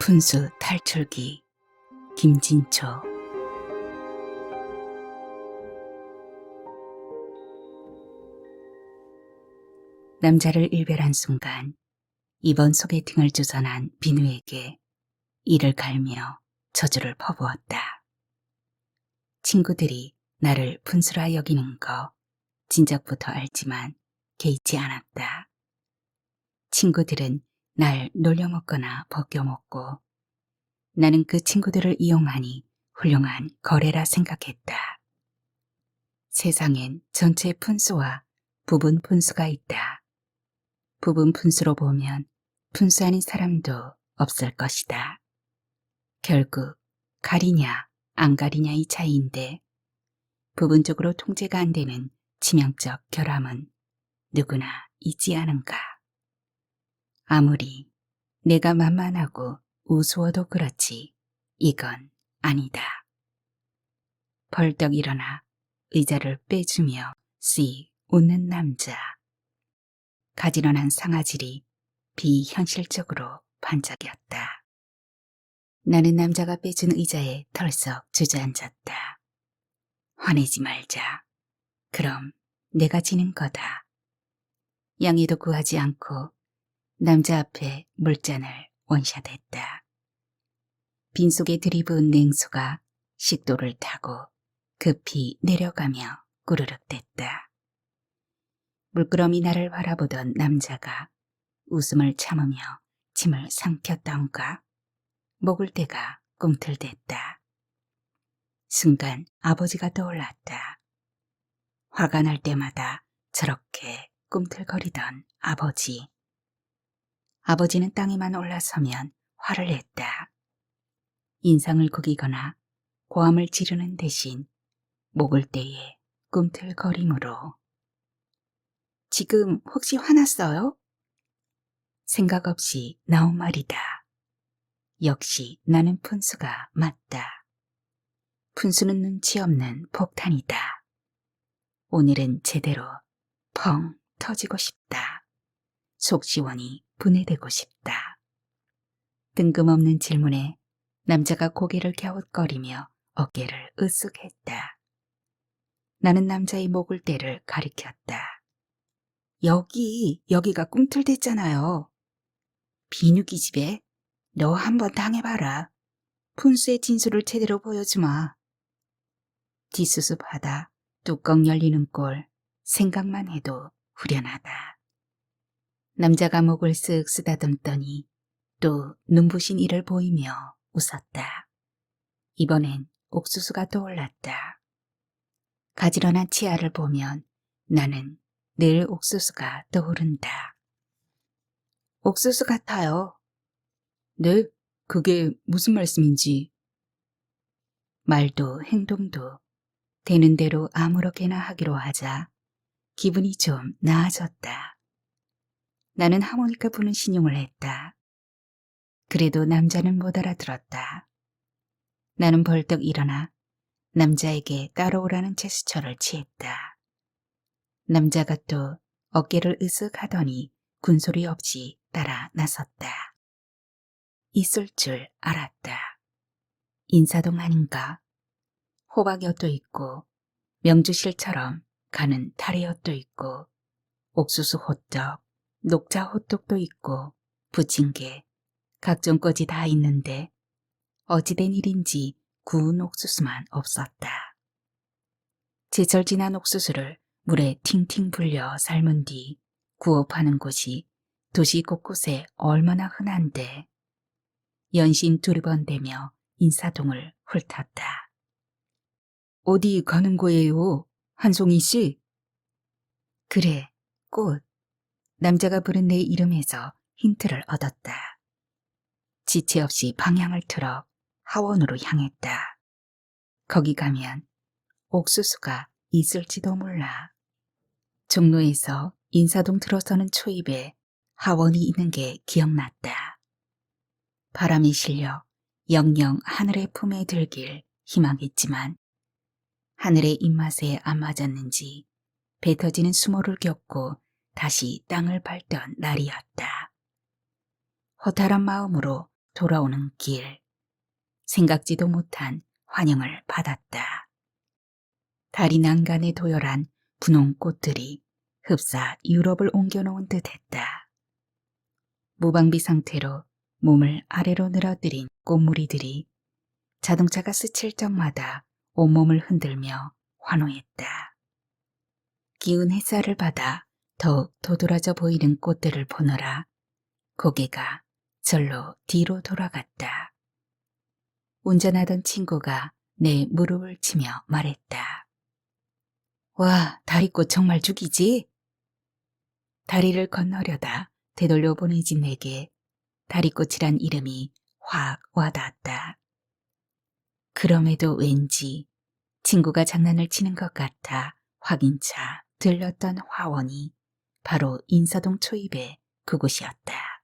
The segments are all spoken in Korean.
분수 탈출기 김진초. 남자를 일별한 순간 이번 소개팅을 주선한 비누에게 이를 갈며 저주를 퍼부었다. 친구들이 나를 분수라 여기는 거 진작부터 알지만 개의치 않았다. 친구들은 날 놀려먹거나 벗겨먹고 나는 그 친구들을 이용하니 훌륭한 거래라 생각했다. 세상엔 전체 분수와 부분 분수가 있다. 부분 분수로 보면 분수 아닌 사람도 없을 것이다. 결국 가리냐 안 가리냐의 차이인데 부분적으로 통제가 안 되는 치명적 결함은 누구나 있지 않은가. 아무리 내가 만만하고 우스워도 그렇지 이건 아니다. 벌떡 일어나 의자를 빼주며 씩 웃는 남자. 가지런한 상아질이 비현실적으로 반짝였다. 나는 남자가 빼준 의자에 털썩 주저앉았다. 화내지 말자. 그럼 내가 지는 거다. 양해도 구하지 않고 남자 앞에 물잔을 원샷했다. 빈속에 들이부은 냉수가 식도를 타고 급히 내려가며 꾸르륵 댔다. 물끄러미 나를 바라보던 남자가 웃음을 참으며 침을 삼켰던가 목을 대가 꿈틀댔다. 순간 아버지가 떠올랐다. 화가 날 때마다 저렇게 꿈틀거리던 아버지. 아버지는 땅에만 올라서면 화를 냈다. 인상을 구기거나 고함을 지르는 대신 목을 떼에 꿈틀거림으로. 지금 혹시 화났어요? 생각 없이 나온 말이다. 역시 나는 푼수가 맞다. 푼수는 눈치 없는 폭탄이다. 오늘은 제대로 펑 터지고 싶다. 속 시원히 분해되고 싶다. 뜬금없는 질문에 남자가 고개를 갸웃거리며 어깨를 으쓱했다. 나는 남자의 목을 떼를 가리켰다. 여기가 꿈틀댔잖아요. 비누기 집에 너 한번 당해봐라. 푼수의 진술을 제대로 보여주마. 뒷수습하다 뚜껑 열리는 꼴 생각만 해도 후련하다. 남자가 목을 쓱 쓰다듬더니 또 눈부신 이를 보이며 웃었다. 이번엔 옥수수가 떠올랐다. 가지런한 치아를 보면 나는 늘 옥수수가 떠오른다. 옥수수 같아요. 네? 그게 무슨 말씀인지. 말도 행동도 되는 대로 아무렇게나 하기로 하자 기분이 좀 나아졌다. 나는 하모니카 부는 신용을 했다. 그래도 남자는 못 알아들었다. 나는 벌떡 일어나 남자에게 따라오라는 제스처를 취했다. 남자가 또 어깨를 으쓱 하더니 군소리 없이 따라 나섰다. 있을 줄 알았다. 인사동 아닌가? 호박엿도 있고 명주실처럼 가는 타레엿도 있고 옥수수 호떡, 녹차 호떡도 있고 부침개, 각종 것이 다 있는데 어찌된 일인지 구운 옥수수만 없었다. 제철 지난 옥수수를 물에 팅팅 불려 삶은 뒤 구워 파는 곳이 도시 곳곳에 얼마나 흔한데 연신 두리번대며 인사동을 훑었다. 어디 가는 거예요, 한송이 씨? 그래, 꽃. 남자가 부른 내 이름에서 힌트를 얻었다. 지체 없이 방향을 틀어 하원으로 향했다. 거기 가면 옥수수가 있을지도 몰라. 종로에서 인사동 들어서는 초입에 하원이 있는 게 기억났다. 바람이 실려 영영 하늘의 품에 들길 희망했지만 하늘의 입맛에 안 맞았는지 배 터지는 수모를 겪고 다시 땅을 밟던 날이었다. 허탈한 마음으로 돌아오는 길, 생각지도 못한 환영을 받았다. 달이 난간에 도열한 분홍 꽃들이 흡사 유럽을 옮겨놓은 듯했다. 무방비 상태로 몸을 아래로 늘어뜨린 꽃무리들이 자동차가 스칠 적마다 온몸을 흔들며 환호했다. 기운 햇살을 받아 더욱 도드라져 보이는 꽃들을 보느라 고개가 절로 뒤로 돌아갔다. 운전하던 친구가 내 무릎을 치며 말했다. 와, 다리꽃 정말 죽이지? 다리를 건너려다 되돌려 보내진 내게 다리꽃이란 이름이 확 와닿았다. 그럼에도 왠지 친구가 장난을 치는 것 같아 확인차 들렸던 화원이 바로 인사동 초입의 그곳이었다.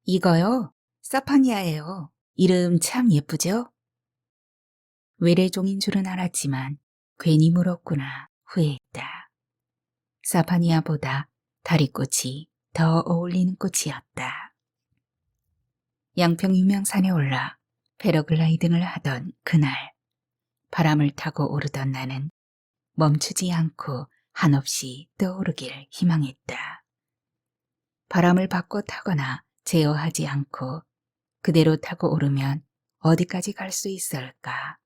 이거요? 사파니아예요. 이름 참 예쁘죠? 외래종인 줄은 알았지만 괜히 물었구나 후회했다. 사파니아보다 다리꽃이 더 어울리는 꽃이었다. 양평 유명산에 올라 패러글라이딩을 하던 그날 바람을 타고 오르던 나는 멈추지 않고 한없이 떠오르길 희망했다. 바람을 바꿔 타거나 제어하지 않고 그대로 타고 오르면 어디까지 갈 수 있을까?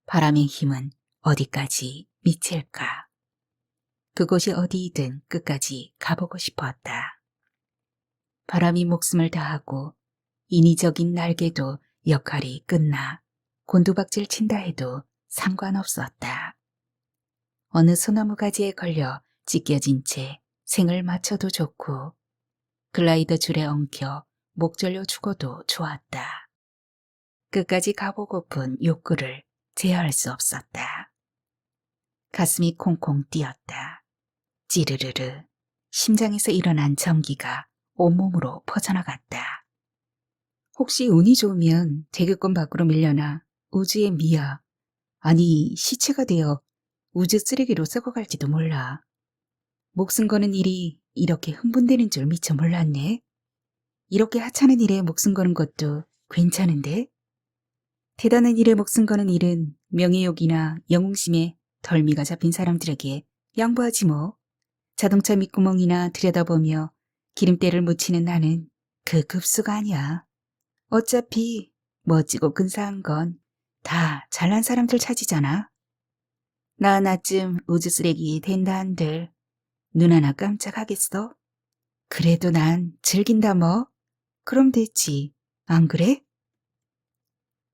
바람의 힘은 어디까지 미칠까? 그곳이 어디이든 끝까지 가보고 싶었다. 바람이 목숨을 다하고 인위적인 날개도 역할이 끝나 곤두박질 친다 해도 상관없었다. 어느 소나무 가지에 걸려 찢겨진 채 생을 마쳐도 좋고 글라이더 줄에 엉켜 목 절려 죽어도 좋았다. 끝까지 가보고픈 욕구를 제어할 수 없었다. 가슴이 콩콩 뛰었다. 찌르르르 심장에서 일어난 전기가 온몸으로 퍼져나갔다. 혹시 운이 좋으면 대기권 밖으로 밀려나 우주의 미아, 아니 시체가 되어 우주 쓰레기로 썩어갈지도 몰라. 목숨 거는 일이 이렇게 흥분되는 줄 미처 몰랐네. 이렇게 하찮은 일에 목숨 거는 것도 괜찮은데? 대단한 일에 목숨 거는 일은 명예욕이나 영웅심에 덜미가 잡힌 사람들에게 양보하지 뭐. 자동차 밑구멍이나 들여다보며 기름때를 묻히는 나는 그 급수가 아니야. 어차피 멋지고 근사한 건 다 잘난 사람들 차지잖아. 나 하나쯤 우주 쓰레기 된다 한들 눈 하나 깜짝하겠어? 그래도 난 즐긴다 뭐. 그럼 됐지. 안 그래?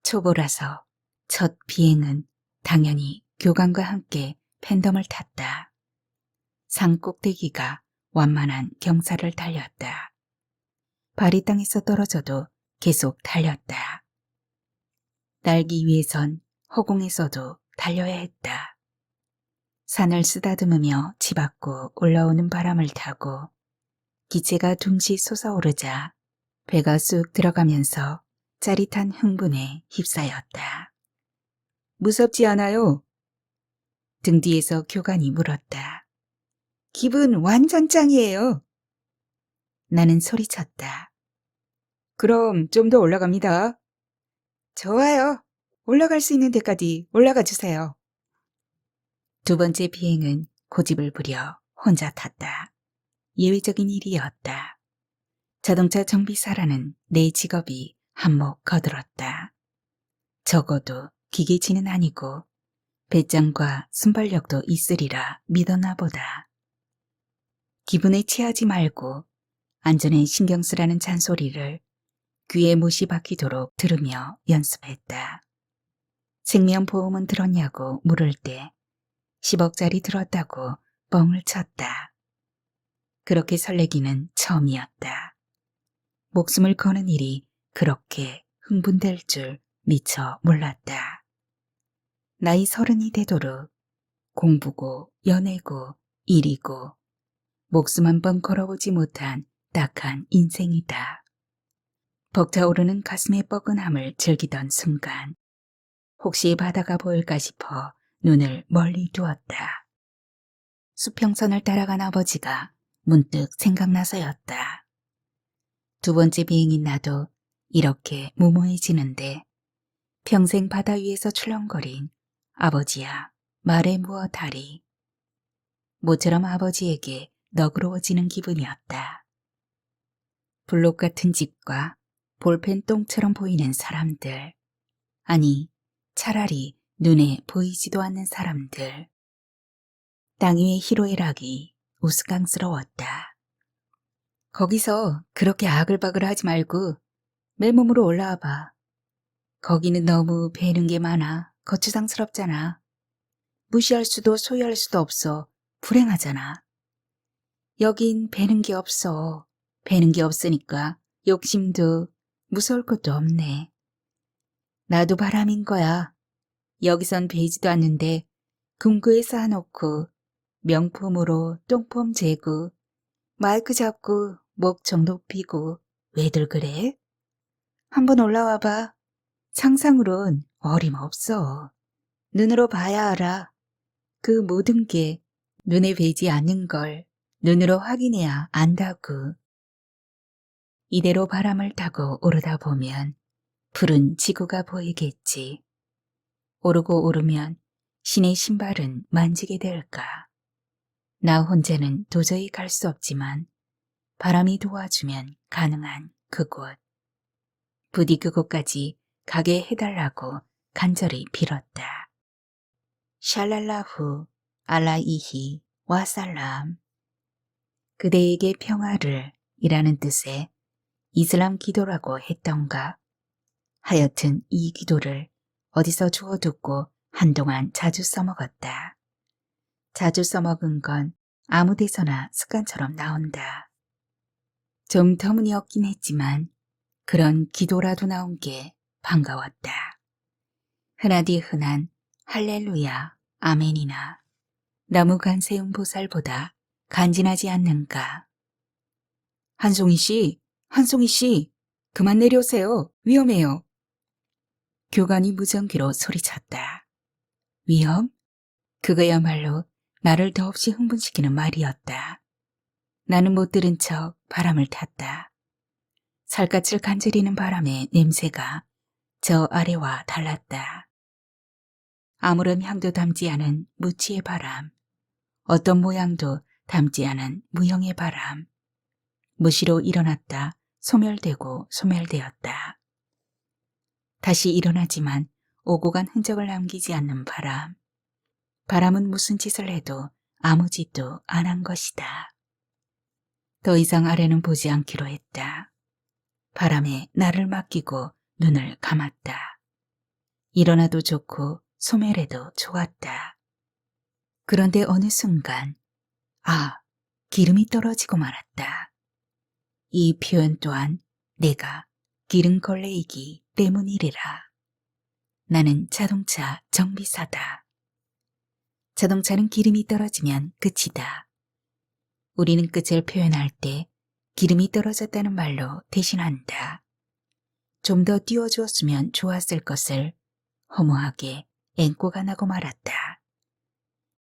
초보라서 첫 비행은 당연히 교관과 함께 팬덤을 탔다. 산 꼭대기가 완만한 경사를 달렸다. 발이 땅에서 떨어져도 계속 달렸다. 날기 위해선 허공에서도 달려야 했다. 산을 쓰다듬으며 치받고 올라오는 바람을 타고 기체가 둥시 솟아오르자 배가 쑥 들어가면서 짜릿한 흥분에 휩싸였다. 무섭지 않아요? 등 뒤에서 교관이 물었다. 기분 완전 짱이에요. 나는 소리쳤다. 그럼 좀 더 올라갑니다. 좋아요. 올라갈 수 있는 데까지 올라가 주세요. 두 번째 비행은 고집을 부려 혼자 탔다. 예외적인 일이었다. 자동차 정비사라는 내 직업이 한몫 거들었다. 적어도 기계치는 아니고 배짱과 순발력도 있으리라 믿었나 보다. 기분에 취하지 말고 안전에 신경 쓰라는 잔소리를 귀에 못이 박히도록 들으며 연습했다. 생명보험은 들었냐고 물을 때 10억짜리 들었다고 뻥을 쳤다. 그렇게 설레기는 처음이었다. 목숨을 거는 일이 그렇게 흥분될 줄 미처 몰랐다. 나이 30이 되도록 공부고 연애고 일이고 목숨 한 번 걸어보지 못한 딱한 인생이다. 벅차오르는 가슴의 뻐근함을 즐기던 순간 혹시 바다가 보일까 싶어 눈을 멀리 두었다. 수평선을 따라간 아버지가 문득 생각나서였다. 두 번째 비행인 나도 이렇게 무모해지는데 평생 바다 위에서 출렁거린 아버지야 말에 무어 다리. 모처럼 아버지에게 너그러워지는 기분이었다. 블록 같은 집과 볼펜 똥처럼 보이는 사람들. 아니, 차라리 눈에 보이지도 않는 사람들. 땅 위의 희로애락이 우스꽝스러웠다. 거기서 그렇게 아글바글 하지 말고 맨몸으로 올라와 봐. 거기는 너무 베는 게 많아. 거추장스럽잖아. 무시할 수도 소유할 수도 없어. 불행하잖아. 여긴 베는 게 없어. 베는 게 없으니까 욕심도 무서울 것도 없네. 나도 바람인 거야. 여기선 베지도 않는데 금고에 쌓아놓고 명품으로 똥폼 재고 마이크 잡고 목청 높이고 왜들 그래? 한번 올라와 봐. 상상으론 어림없어. 눈으로 봐야 알아. 그 모든 게 눈에 뵈지 않는 걸 눈으로 확인해야 안다고. 이대로 바람을 타고 오르다 보면 푸른 지구가 보이겠지. 오르고 오르면 신의 신발은 만지게 될까. 나 혼자는 도저히 갈 수 없지만 바람이 도와주면 가능한 그곳. 부디 그곳까지 가게 해달라고 간절히 빌었다. 샬랄라후 알라이히 와살람. 그대에게 평화를 이라는 뜻의 이슬람 기도라고 했던가. 하여튼 이 기도를 어디서 주워듣고 한동안 자주 써먹었다. 자주 써먹은 건 아무 데서나 습관처럼 나온다. 좀 터무니없긴 했지만 그런 기도라도 나온 게 반가웠다. 흔하디 흔한 할렐루야, 아멘이나 나무 간세운 보살보다 간지나지 않는가. 한송이 씨, 그만 내려오세요. 위험해요. 교관이 무전기로 소리쳤다. 위험? 그거야말로 나를 더없이 흥분시키는 말이었다. 나는 못 들은 척 바람을 탔다. 살갗을 간지리는 바람의 냄새가 저 아래와 달랐다. 아무런 향도 담지 않은 무치의 바람, 어떤 모양도 담지 않은 무형의 바람, 무시로 일어났다 소멸되고 소멸되었다. 다시 일어나지만 오고 간 흔적을 남기지 않는 바람. 바람은 무슨 짓을 해도 아무 짓도 안 한 것이다. 더 이상 아래는 보지 않기로 했다. 바람에 나를 맡기고 눈을 감았다. 일어나도 좋고 소멸해도 좋았다. 그런데 어느 순간 기름이 떨어지고 말았다. 이 표현 또한 내가 기름걸레이기 때문이리라. 나는 자동차 정비사다. 자동차는 기름이 떨어지면 끝이다. 우리는 끝을 표현할 때 기름이 떨어졌다는 말로 대신한다. 좀 더 띄워주었으면 좋았을 것을 허무하게 앵꼬가 나고 말았다.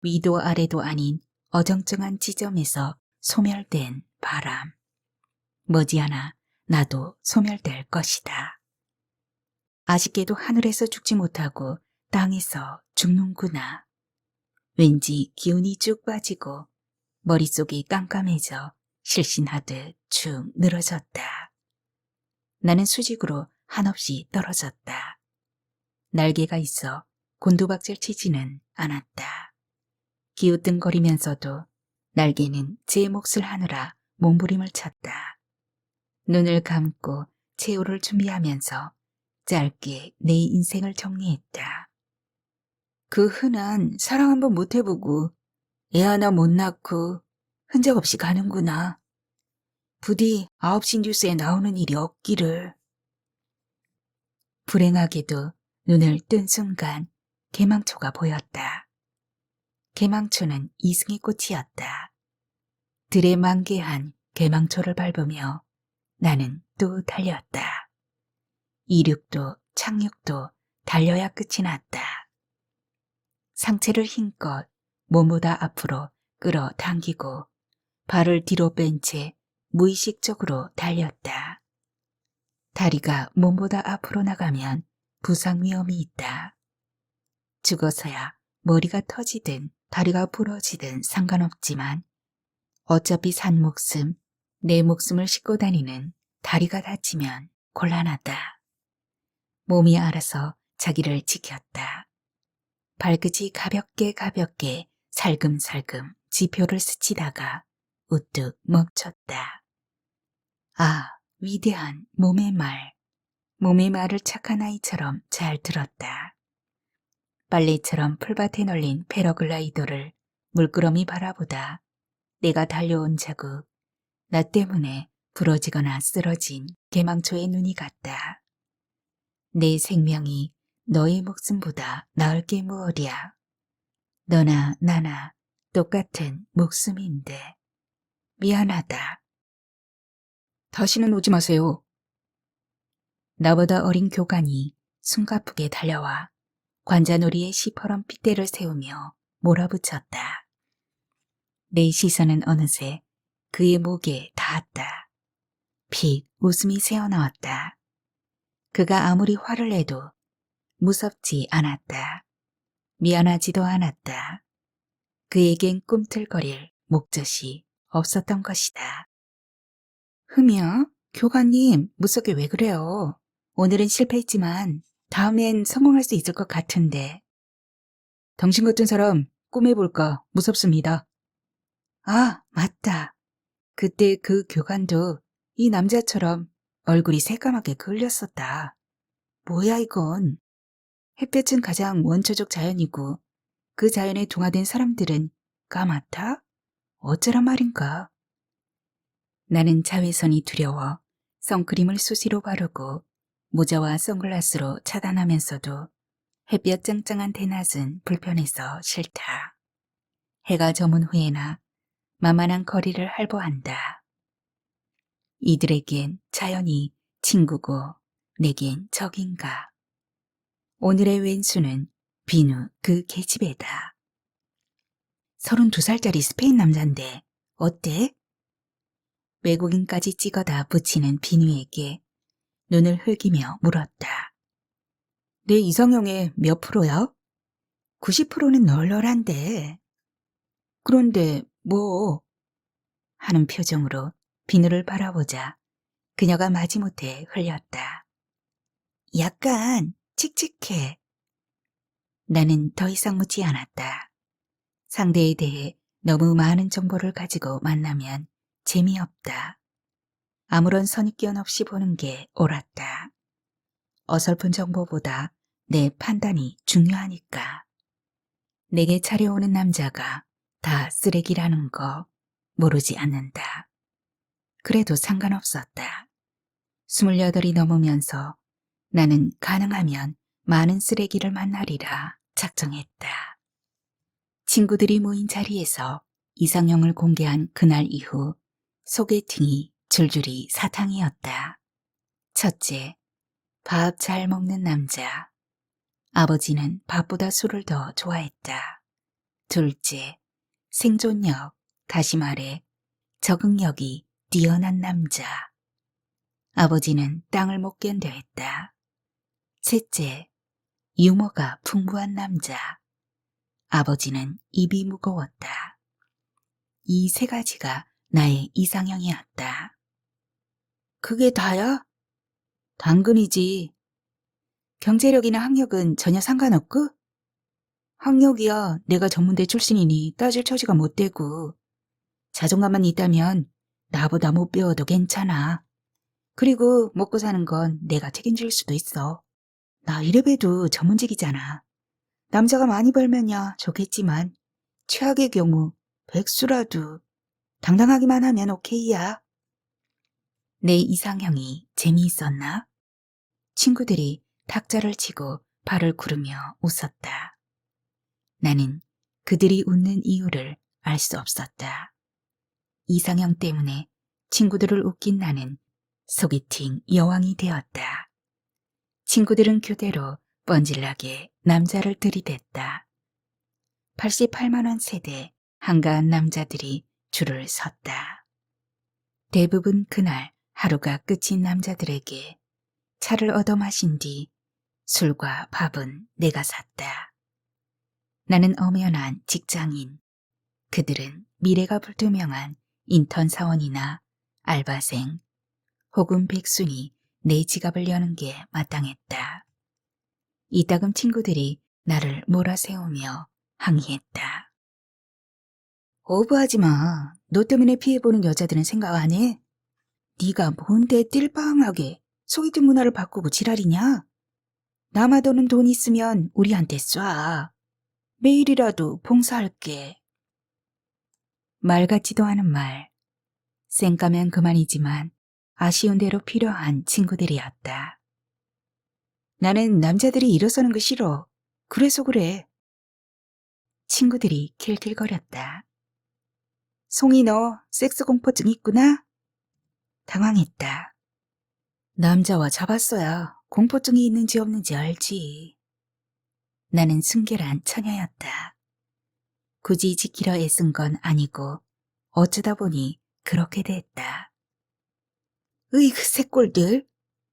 위도 아래도 아닌 어정쩡한 지점에서 소멸된 바람. 머지않아 나도 소멸될 것이다. 아쉽게도 하늘에서 죽지 못하고 땅에서 죽는구나. 왠지 기운이 쭉 빠지고 머릿속이 깜깜해져 실신하듯 축 늘어졌다. 나는 수직으로 한없이 떨어졌다. 날개가 있어 곤두박질 치지는 않았다. 기우뚱거리면서도 날개는 제 몫을 하느라 몸부림을 쳤다. 눈을 감고 최후를 준비하면서 짧게 내 인생을 정리했다. 그 흔한 사랑 한번 못 해보고 애 하나 못 낳고 흔적 없이 가는구나. 부디 9시 뉴스에 나오는 일이 없기를. 불행하게도 눈을 뜬 순간 개망초가 보였다. 개망초는 이승의 꽃이었다. 들에 만개한 개망초를 밟으며 나는 또 달렸다. 이륙도 착륙도 달려야 끝이 났다. 상체를 힘껏 몸보다 앞으로 끌어당기고 발을 뒤로 뺀 채 무의식적으로 달렸다. 다리가 몸보다 앞으로 나가면 부상 위험이 있다. 죽어서야 머리가 터지든 다리가 부러지든 상관없지만 어차피 산 목숨, 내 목숨을 싣고 다니는 다리가 다치면 곤란하다. 몸이 알아서 자기를 지켰다. 발끝이 가볍게 살금살금 지표를 스치다가 우뚝 멈췄다. 아, 위대한 몸의 말. 몸의 말을 착한 아이처럼 잘 들었다. 빨래처럼 풀밭에 널린 패러글라이더를 물끄러미 바라보다 내가 달려온 자국, 나 때문에 부러지거나 쓰러진 개망초의 눈이 같다. 내 생명이 너의 목숨보다 나을 게 무엇이야. 너나 나나 똑같은 목숨인데. 미안하다. 다시는 오지 마세요. 나보다 어린 교관이 숨가쁘게 달려와 관자놀이의 시퍼런 핏대를 세우며 몰아붙였다. 내 시선은 어느새 그의 목에 닿았다. 픽 웃음이 새어나왔다. 그가 아무리 화를 내도 무섭지 않았다. 미안하지도 않았다. 그에겐 꿈틀거릴 목젖이 없었던 것이다. 흠이야? 교관님, 무섭게 왜 그래요? 오늘은 실패했지만 다음엔 성공할 수 있을 것 같은데. 당신 같은 사람 꿈해볼까 무섭습니다. 아, 맞다. 그때 그 교관도 이 남자처럼 얼굴이 새까맣게 그을렸었다. 뭐야 이건. 햇볕은 가장 원초적 자연이고 그 자연에 동화된 사람들은 까맣다? 어쩌란 말인가. 나는 자외선이 두려워 선크림을 수시로 바르고 모자와 선글라스로 차단하면서도 햇볕 짱짱한 대낮은 불편해서 싫다. 해가 저문 후에나 만만한 거리를 할보한다. 이들에겐 자연이 친구고 내겐 적인가. 오늘의 왼수는 비누 그 계집애다. 32살짜리 스페인 남잔데 어때? 외국인까지 찍어다 붙이는 비누에게 눈을 흘기며 물었다. 내 이상형의 몇 프로야? 90%는 널널한데. 그런데 뭐? 하는 표정으로 비누를 바라보자 그녀가 마지못해 흘렸다. 약간 칙칙해. 나는 더 이상 묻지 않았다. 상대에 대해 너무 많은 정보를 가지고 만나면 재미없다. 아무런 선입견 없이 보는 게 옳았다. 어설픈 정보보다 내 판단이 중요하니까. 내게 차려오는 남자가 다 쓰레기라는 거 모르지 않는다. 그래도 상관없었다. 28이 넘으면서 나는 가능하면 많은 쓰레기를 만나리라 작정했다. 친구들이 모인 자리에서 이상형을 공개한 그날 이후 소개팅이 줄줄이 사탕이었다. 첫째, 밥 잘 먹는 남자. 아버지는 밥보다 술을 더 좋아했다. 둘째, 생존력, 다시 말해 적응력이 뛰어난 남자. 아버지는 땅을 못 견뎌 했다. 셋째, 유머가 풍부한 남자. 아버지는 입이 무거웠다. 이 세 가지가 나의 이상형이었다. 그게 다야? 당근이지. 경제력이나 학력은 전혀 상관없고? 학력이야 내가 전문대 출신이니 따질 처지가 못 되고 자존감만 있다면 나보다 못 배워도 괜찮아. 그리고 먹고 사는 건 내가 책임질 수도 있어. 나 이래봬도 전문직이잖아. 남자가 많이 벌면야 좋겠지만 최악의 경우 백수라도 당당하기만 하면 오케이야. 내 이상형이 재미있었나? 친구들이 탁자를 치고 발을 구르며 웃었다. 나는 그들이 웃는 이유를 알 수 없었다. 이상형 때문에 친구들을 웃긴 나는 소개팅 여왕이 되었다. 친구들은 교대로 뻔질나게 남자를 들이댔다. 88만 원 세대 한가한 남자들이 줄을 섰다. 대부분 그날 하루가 끝인 남자들에게 차를 얻어 마신 뒤 술과 밥은 내가 샀다. 나는 엄연한 직장인. 그들은 미래가 불투명한 인턴 사원이나 알바생 혹은 백순이 내 지갑을 여는 게 마땅했다. 이따금 친구들이 나를 몰아세우며 항의했다. 오버하지 마. 너 때문에 피해보는 여자들은 생각 안 해? 네가 뭔데 띨빵하게 소개팅 문화를 바꾸고 지랄이냐? 남아도는 돈 있으면 우리한테 쏴. 매일이라도 봉사할게. 말 같지도 않은 말. 쌩까면 그만이지만 아쉬운 대로 필요한 친구들이었다. 나는 남자들이 일어서는 거 싫어. 그래서 그래. 친구들이 킬킬거렸다. 송이 너 섹스 공포증 있구나? 당황했다. 남자와 잡았어야 공포증이 있는지 없는지 알지. 나는 순결한 처녀였다. 굳이 지키려 애쓴 건 아니고 어쩌다 보니 그렇게 됐다. 으이그 새꼴들.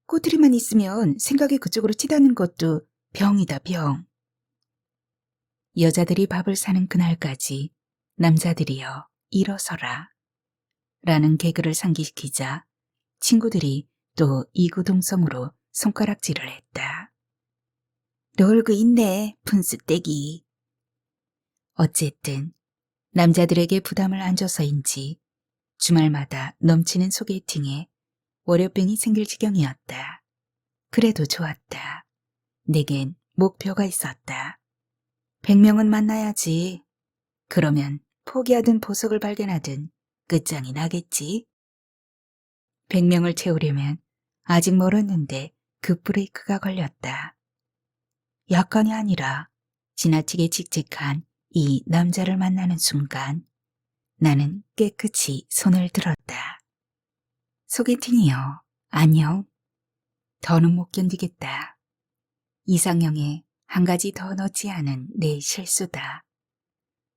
꼬투리만 있으면 생각이 그쪽으로 치닫는 것도 병이다 병. 여자들이 밥을 사는 그날까지 남자들이여 일어서라 라는 개그를 상기시키자 친구들이 또 이구동성으로 손가락질을 했다. 놀고 있네 분수떼기. 어쨌든 남자들에게 부담을 안 줘서인지 주말마다 넘치는 소개팅에 월요병이 생길 지경이었다. 그래도 좋았다. 내겐 목표가 있었다. 100명은 만나야지. 그러면 포기하든 보석을 발견하든 끝장이 나겠지. 100명을 채우려면 아직 멀었는데 급브레이크가 걸렸다. 약간이 아니라 지나치게 칙칙한 이 남자를 만나는 순간 나는 깨끗이 손을 들었다. 소개팅이요. 안녕. 더는 못 견디겠다. 이상형에 한 가지 더 넣지 않은 내 실수다.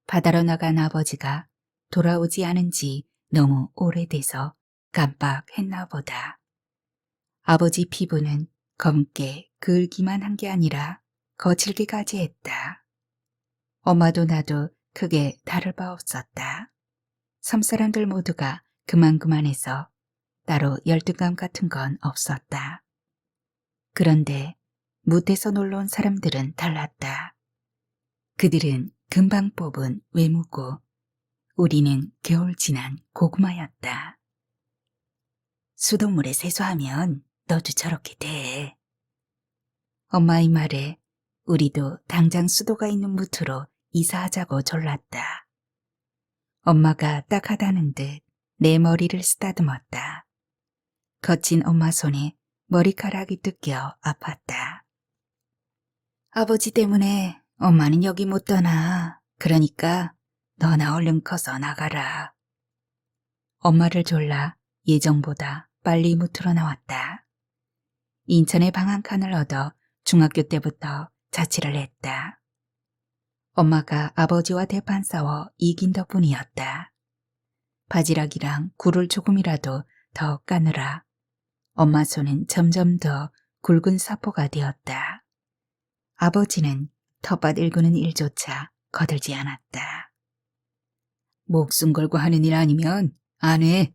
바다로 나간 아버지가 돌아오지 않은 지 너무 오래돼서 깜빡했나 보다. 아버지 피부는 검게 그을기만 한 게 아니라 거칠기까지 했다. 엄마도 나도 크게 다를 바 없었다. 섬사람들 모두가 그만해서 따로 열등감 같은 건 없었다. 그런데 무태서 놀러 온 사람들은 달랐다. 그들은 금방 뽑은 외모고 우리는 겨울 지난 고구마였다. 수돗물에 세수하면 너도 저렇게 돼. 엄마의 말에 우리도 당장 수도가 있는 무트로 이사하자고 졸랐다. 엄마가 딱하다는 듯 내 머리를 쓰다듬었다. 거친 엄마 손에 머리카락이 뜯겨 아팠다. 아버지 때문에 엄마는 여기 못 떠나. 그러니까 너나 얼른 커서 나가라. 엄마를 졸라 예정보다 빨리 무트로 나왔다. 인천에 방 한 칸을 얻어 중학교 때부터 자취를 했다. 엄마가 아버지와 대판 싸워 이긴 덕분이었다. 바지락이랑 굴을 조금이라도 더 까느라 엄마 손은 점점 더 굵은 사포가 되었다. 아버지는 텃밭 일구는 일조차 거들지 않았다. 목숨 걸고 하는 일 아니면 안 해.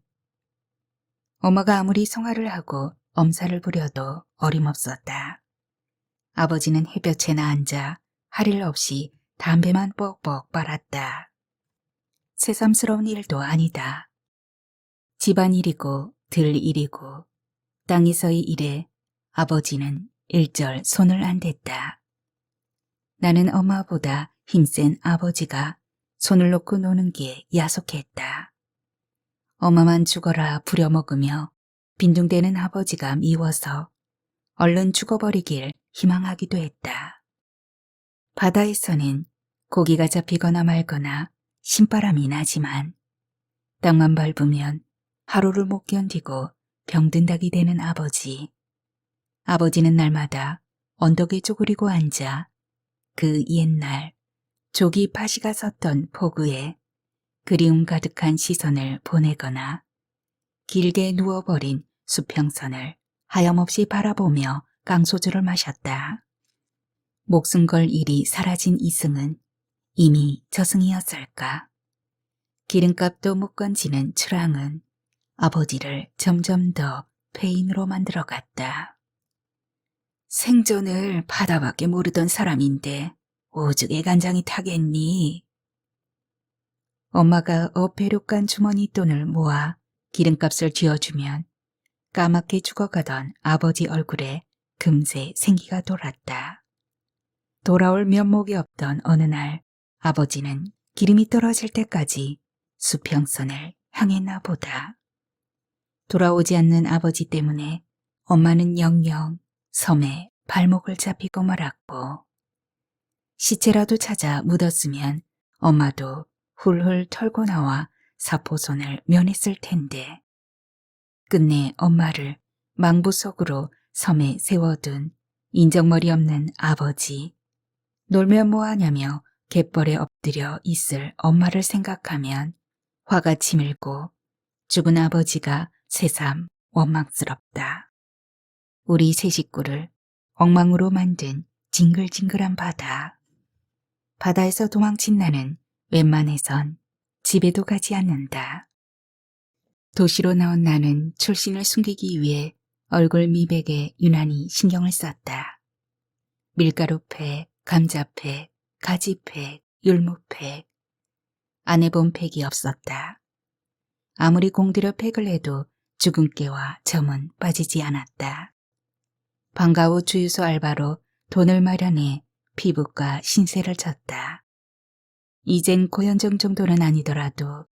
엄마가 아무리 성화를 하고 엄살을 부려도 어림없었다. 아버지는 햇볕에나 앉아 할 일 없이 담배만 뻑뻑 빨았다. 새삼스러운 일도 아니다. 집안일이고 들일이고 땅에서의 일에 아버지는 일절 손을 안 댔다. 나는 엄마보다 힘센 아버지가 손을 놓고 노는 게 야속했다. 엄마만 죽어라 부려먹으며 빈둥대는 아버지가 미워서 얼른 죽어버리길 희망하기도 했다. 바다에서는 고기가 잡히거나 말거나 신바람이 나지만 땅만 밟으면 하루를 못 견디고 병든다기 되는 아버지. 아버지는 날마다 언덕에 쪼그리고 앉아 그 옛날 조기 파시가 섰던 포구에 그리움 가득한 시선을 보내거나 길게 누워버린 수평선을 하염없이 바라보며 깡소주를 마셨다. 목숨 걸 일이 사라진 이승은 이미 저승이었을까. 기름값도 못 건지는 출항은 아버지를 점점 더 폐인으로 만들어갔다. 생전을 바다밖에 모르던 사람인데 오죽 애간장이 타겠니? 엄마가 어폐룩간 주머니 돈을 모아 기름값을 쥐어주면 까맣게 죽어가던 아버지 얼굴에 금세 생기가 돌았다. 돌아올 면목이 없던 어느 날 아버지는 기름이 떨어질 때까지 수평선을 향했나 보다. 돌아오지 않는 아버지 때문에 엄마는 영영 섬에 발목을 잡히고 말았고, 시체라도 찾아 묻었으면 엄마도 훌훌 털고 나와 사포선을 면했을 텐데, 끝내 엄마를 망부 속으로 섬에 세워둔 인정머리 없는 아버지, 놀면 뭐하냐며 갯벌에 엎드려 있을 엄마를 생각하면 화가 치밀고 죽은 아버지가 새삼 원망스럽다. 우리 세 식구를 엉망으로 만든 징글징글한 바다. 바다에서 도망친 나는 웬만해선 집에도 가지 않는다. 도시로 나온 나는 출신을 숨기기 위해 얼굴 미백에 유난히 신경을 썼다. 밀가루팩, 감자팩, 가지팩, 율무팩. 안 해본 팩이 없었다. 아무리 공들여 팩을 해도 주근깨와 점은 빠지지 않았다. 방과 후 주유소 알바로 돈을 마련해 피부과 신세를 졌다. 이젠 고현정 정도는 아니더라도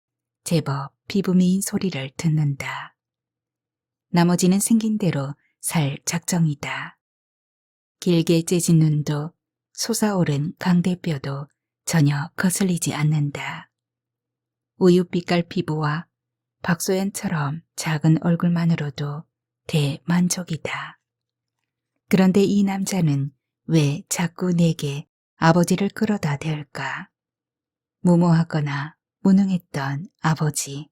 제법 피부 미인 소리를 듣는다. 나머지는 생긴 대로 살 작정이다. 길게 째진 눈도 솟아오른 강대뼈도 전혀 거슬리지 않는다. 우유빛깔 피부와 박소연처럼 작은 얼굴만으로도 대만족이다. 그런데 이 남자는 왜 자꾸 내게 아버지를 끌어다 댈까? 무모하거나 무능했던 아버지.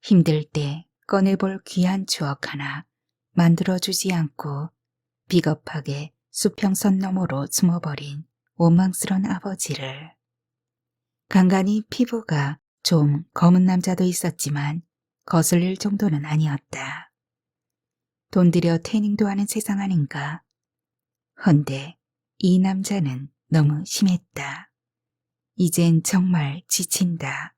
힘들 때 꺼내볼 귀한 추억 하나 만들어주지 않고 비겁하게 수평선 너머로 숨어버린 원망스런 아버지를. 간간히 피부가 좀 검은 남자도 있었지만 거슬릴 정도는 아니었다. 돈 들여 태닝도 하는 세상 아닌가. 헌데 이 남자는 너무 심했다. 이젠 정말 지친다.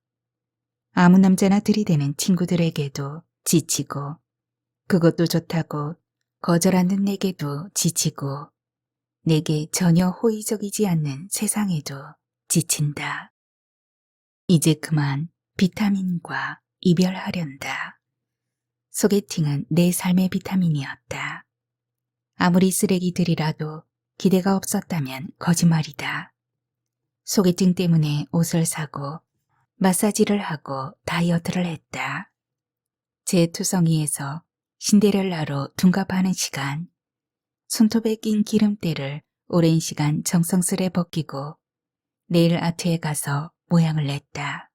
아무 남자나 들이대는 친구들에게도 지치고, 그것도 좋다고 거절하는 내게도 지치고, 내게 전혀 호의적이지 않는 세상에도 지친다. 이제 그만 비타민과 이별하련다. 소개팅은 내 삶의 비타민이었다. 아무리 쓰레기들이라도 기대가 없었다면 거짓말이다. 소개팅 때문에 옷을 사고 마사지를 하고 다이어트를 했다. 제 투성이에서 신데렐라로 둔갑하는 시간, 손톱에 낀 기름때를 오랜 시간 정성스레 벗기고 네일 아트에 가서 모양을 냈다.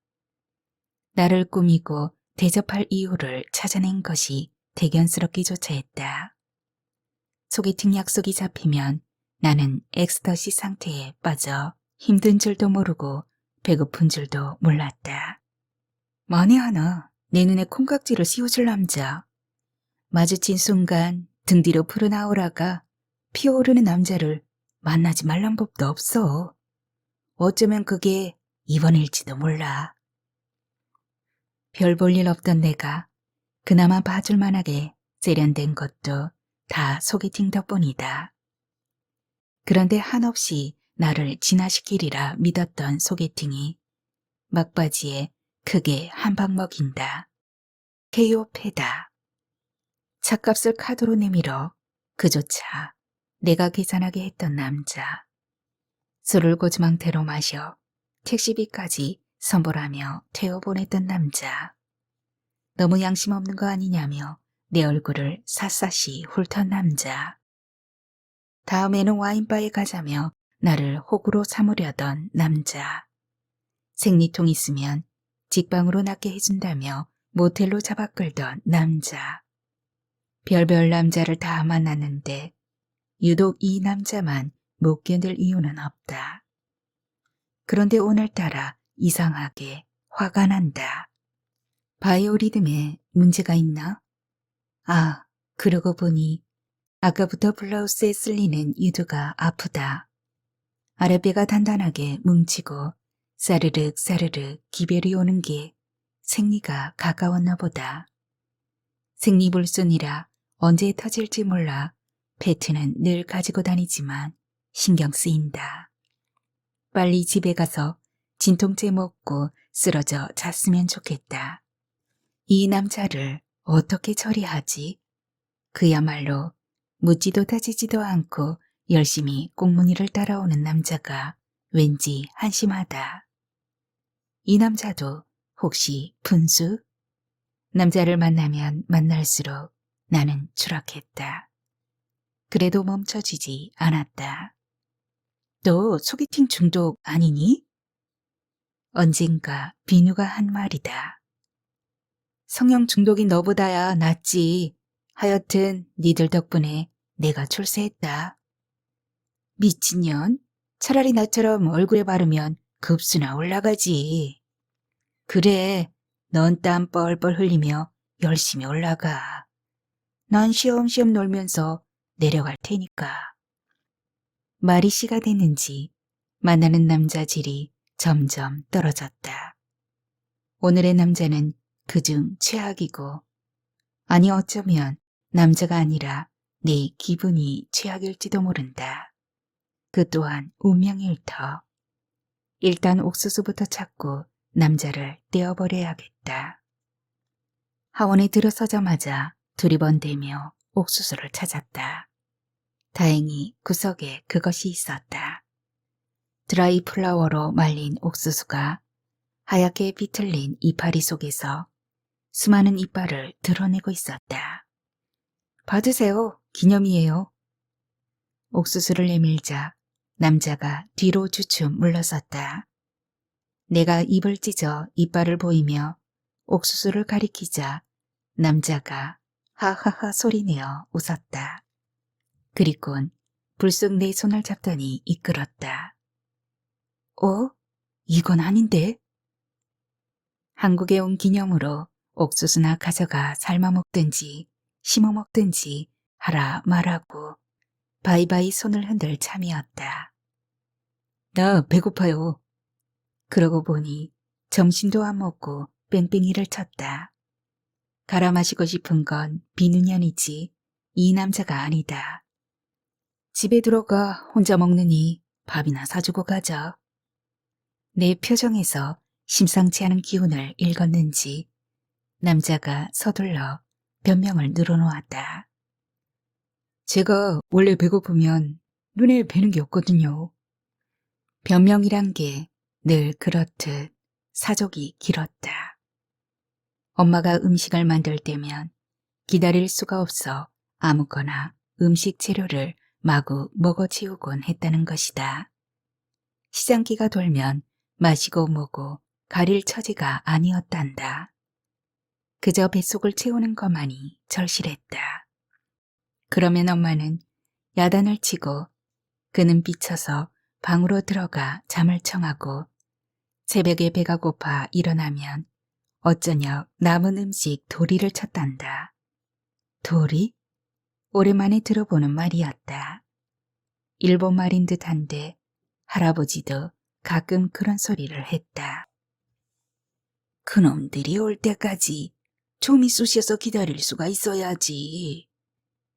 나를 꾸미고 대접할 이유를 찾아낸 것이 대견스럽기조차 했다. 소개팅 약속이 잡히면 나는 엑스터시 상태에 빠져 힘든 줄도 모르고 배고픈 줄도 몰랐다. 만에 하나 내 눈에 콩깍지를 씌워줄 남자. 마주친 순간 등 뒤로 푸른 아우라가 피어오르는 남자를 만나지 말란 법도 없어. 어쩌면 그게 이번일지도 몰라. 별 볼 일 없던 내가 그나마 봐줄 만하게 세련된 것도 다 소개팅 덕분이다. 그런데 한없이 나를 진화시키리라 믿었던 소개팅이 막바지에 크게 한 방 먹인다. KO패다. 차값을 카드로 내밀어 그조차 내가 계산하게 했던 남자. 술을 고주망태로 마셔 택시비까지 선불하며 태워보냈던 남자. 너무 양심 없는 거 아니냐며 내 얼굴을 샅샅이 훑던 남자. 다음에는 와인바에 가자며 나를 호구로 삼으려던 남자. 생리통 있으면 직방으로 낫게 해준다며 모텔로 잡아끌던 남자. 별별 남자를 다 만났는데 유독 이 남자만 못 견딜 이유는 없다. 그런데 오늘따라 이상하게 화가 난다. 바이오리듬에 문제가 있나? 아, 그러고 보니 아까부터 블라우스에 쓸리는 유두가 아프다. 아랫배가 단단하게 뭉치고 사르륵 사르륵 기별이 오는 게 생리가 가까웠나 보다. 생리불순이라 언제 터질지 몰라 패트는 늘 가지고 다니지만 신경 쓰인다. 빨리 집에 가서 진통제 먹고 쓰러져 잤으면 좋겠다. 이 남자를 어떻게 처리하지? 그야말로 묻지도 따지지도 않고 열심히 꽁무니를 따라오는 남자가 왠지 한심하다. 이 남자도 혹시 분수? 남자를 만나면 만날수록 나는 추락했다. 그래도 멈춰지지 않았다. 너 소개팅 중독 아니니? 언젠가 비누가 한 말이다. 성형 중독인 너보다야 낫지. 하여튼 니들 덕분에 내가 출세했다. 미친년, 차라리 나처럼 얼굴에 바르면 급수나 올라가지. 그래, 넌 땀 뻘뻘 흘리며 열심히 올라가. 난 쉬엄쉬엄 놀면서 내려갈 테니까. 말이 씨가 됐는지 만나는 남자 질이 점점 떨어졌다. 오늘의 남자는 그중 최악이고, 아니 어쩌면 남자가 아니라 내 기분이 최악일지도 모른다. 그 또한 운명일 터. 일단 옥수수부터 찾고 남자를 떼어버려야겠다. 하원에 들어서자마자 두리번대며 옥수수를 찾았다. 다행히 구석에 그것이 있었다. 드라이 플라워로 말린 옥수수가 하얗게 비틀린 이파리 속에서 수많은 이빨을 드러내고 있었다. 받으세요. 기념이에요. 옥수수를 내밀자 남자가 뒤로 주춤 물러섰다. 내가 입을 찢어 이빨을 보이며 옥수수를 가리키자 남자가 하하하 소리내어 웃었다. 그리곤 불쑥 내 손을 잡더니 이끌었다. 이건 아닌데? 한국에 온 기념으로 옥수수나 가져가 삶아 먹든지 심어 먹든지 하라 말하고 바이바이 손을 흔들 참이었다. 나 배고파요. 그러고 보니 점심도 안 먹고 뺑뺑이를 쳤다. 갈아 마시고 싶은 건 비누년이지 이 남자가 아니다. 집에 들어가 혼자 먹느니 밥이나 사주고 가자. 내 표정에서 심상치 않은 기운을 읽었는지 남자가 서둘러 변명을 늘어놓았다. 제가 원래 배고프면 눈에 뵈는 게 없거든요. 변명이란 게 늘 그렇듯 사족이 길었다. 엄마가 음식을 만들 때면 기다릴 수가 없어 아무거나 음식 재료를 마구 먹어치우곤 했다는 것이다. 시장기가 돌면 마시고 뭐고 가릴 처지가 아니었단다. 그저 뱃속을 채우는 것만이 절실했다. 그러면 엄마는 야단을 치고 그는 삐쳐서 방으로 들어가 잠을 청하고 새벽에 배가 고파 일어나면 어쩌녁 남은 음식 도리를 쳤단다. 도리? 오랜만에 들어보는 말이었다. 일본 말인 듯한데 할아버지도 가끔 그런 소리를 했다. 그놈들이 올 때까지 좀이 쑤셔서 기다릴 수가 있어야지.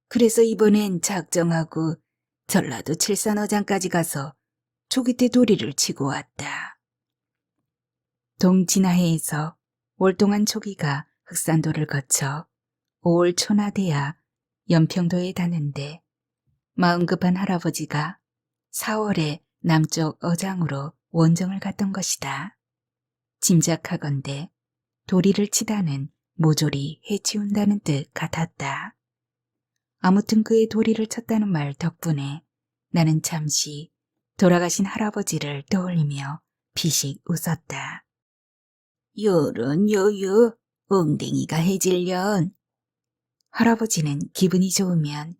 그래서 이번엔 작정하고 전라도 칠산어장까지 가서 조기태 도리를 치고 왔다. 동진화해에서 올동안 조기가 흑산도를 거쳐 5월 초나 돼야 연평도에 닿는데 마음 급한 할아버지가 4월에 남쪽 어장으로 원정을 갔던 것이다. 짐작하건대 도리를 치다는 모조리 해치운다는 뜻 같았다. 아무튼 그의 도리를 쳤다는 말 덕분에 나는 잠시 돌아가신 할아버지를 떠올리며 피식 웃었다. 요런 요요 엉덩이가 해질련. 할아버지는 기분이 좋으면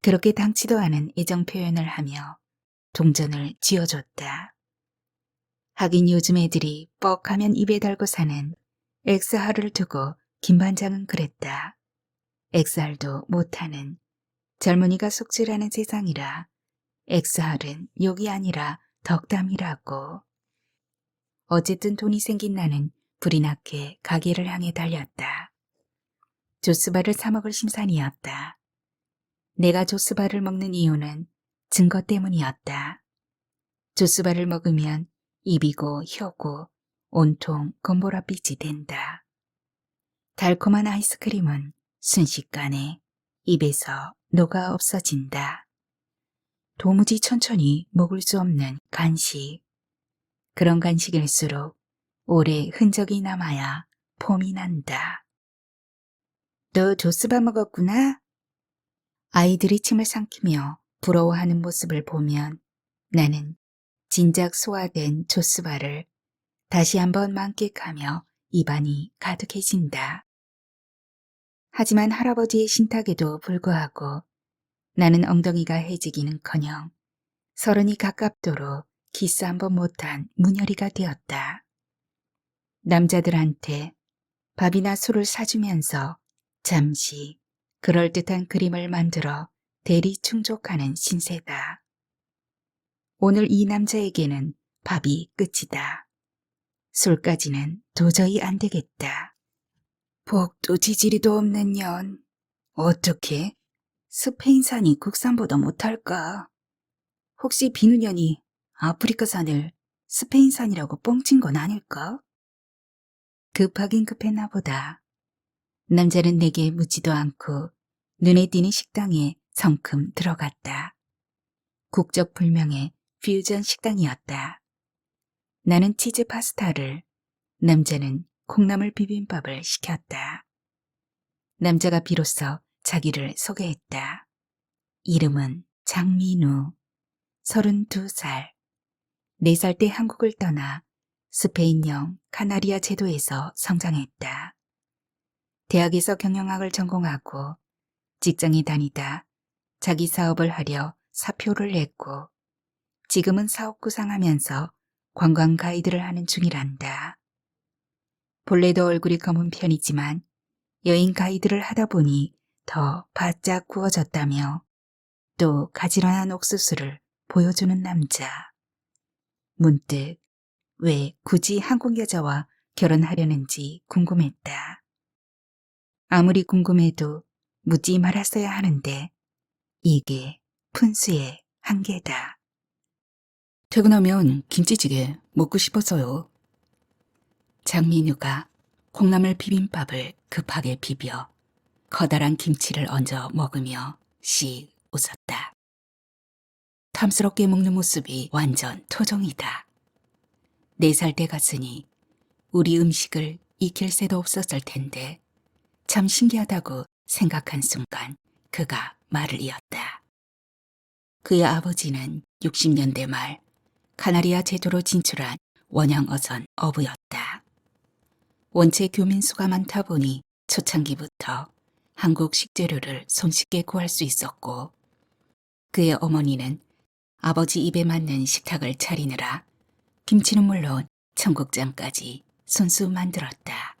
그렇게 당치도 않은 애정 표현을 하며 동전을 쥐어줬다. 하긴 요즘 애들이 뻑하면 입에 달고 사는 엑스할을 두고 김반장은 그랬다. 엑스할도 못하는 젊은이가 속죄라는 세상이라 엑스할은 욕이 아니라 덕담이라고. 어쨌든 돈이 생긴 나는 불이 나게 가게를 향해 달렸다. 조스바를 사 먹을 심산이었다. 내가 조스바를 먹는 이유는 증거 때문이었다. 조스바를 먹으면 입이고 혀고 온통 검보랏빛이 된다. 달콤한 아이스크림은 순식간에 입에서 녹아 없어진다. 도무지 천천히 먹을 수 없는 간식. 그런 간식일수록 오래 흔적이 남아야 폼이 난다. 너 조스바 먹었구나? 아이들이 침을 삼키며 부러워하는 모습을 보면 나는 진작 소화된 조스바를 다시 한번 만끽하며 입안이 가득해진다. 하지만 할아버지의 신탁에도 불구하고 나는 엉덩이가 해지기는커녕 서른이 가깝도록 키스 한번 못한 문열이가 되었다. 남자들한테 밥이나 술을 사주면서 잠시 그럴듯한 그림을 만들어 대리 충족하는 신세다. 오늘 이 남자에게는 밥이 끝이다. 술까지는 도저히 안 되겠다. 복도 지지리도 없는 년. 어떻게 스페인산이 국산보다 못할까? 혹시 비누년이 아프리카산을 스페인산이라고 뻥친 건 아닐까? 급하긴 급했나 보다. 남자는 내게 묻지도 않고 눈에 띄는 식당에 성큼 들어갔다. 국적 불명의 퓨전 식당이었다. 나는 치즈 파스타를, 남자는 콩나물 비빔밥을 시켰다. 남자가 비로소 자기를 소개했다. 이름은 장민우, 32살. 4살 때 한국을 떠나 스페인령 카나리아 제도에서 성장했다. 대학에서 경영학을 전공하고 직장에 다니다 자기 사업을 하려 사표를 냈고 지금은 사업 구상하면서 관광 가이드를 하는 중이란다. 본래도 얼굴이 검은 편이지만 여행 가이드를 하다 보니 더 바짝 구워졌다며 또 가지런한 옥수수를 보여주는 남자. 문득 왜 굳이 한국 여자와 결혼하려는지 궁금했다. 아무리 궁금해도 묻지 말았어야 하는데 이게 푼수의 한계다. 퇴근하면 김치찌개 먹고 싶어서요. 장민우가 콩나물 비빔밥을 급하게 비벼 커다란 김치를 얹어 먹으며 씩 웃었다. 탐스럽게 먹는 모습이 완전 토종이다. 4살 때 갔으니 우리 음식을 익힐 새도 없었을 텐데 참 신기하다고 생각한 순간 그가 말을 이었다. 그의 아버지는 60년대 말 카나리아 제도로 진출한 원양어선 어부였다. 원체 교민수가 많다 보니 초창기부터 한국 식재료를 손쉽게 구할 수 있었고 그의 어머니는 아버지 입에 맞는 식탁을 차리느라 김치는 물론 청국장까지 손수 만들었다.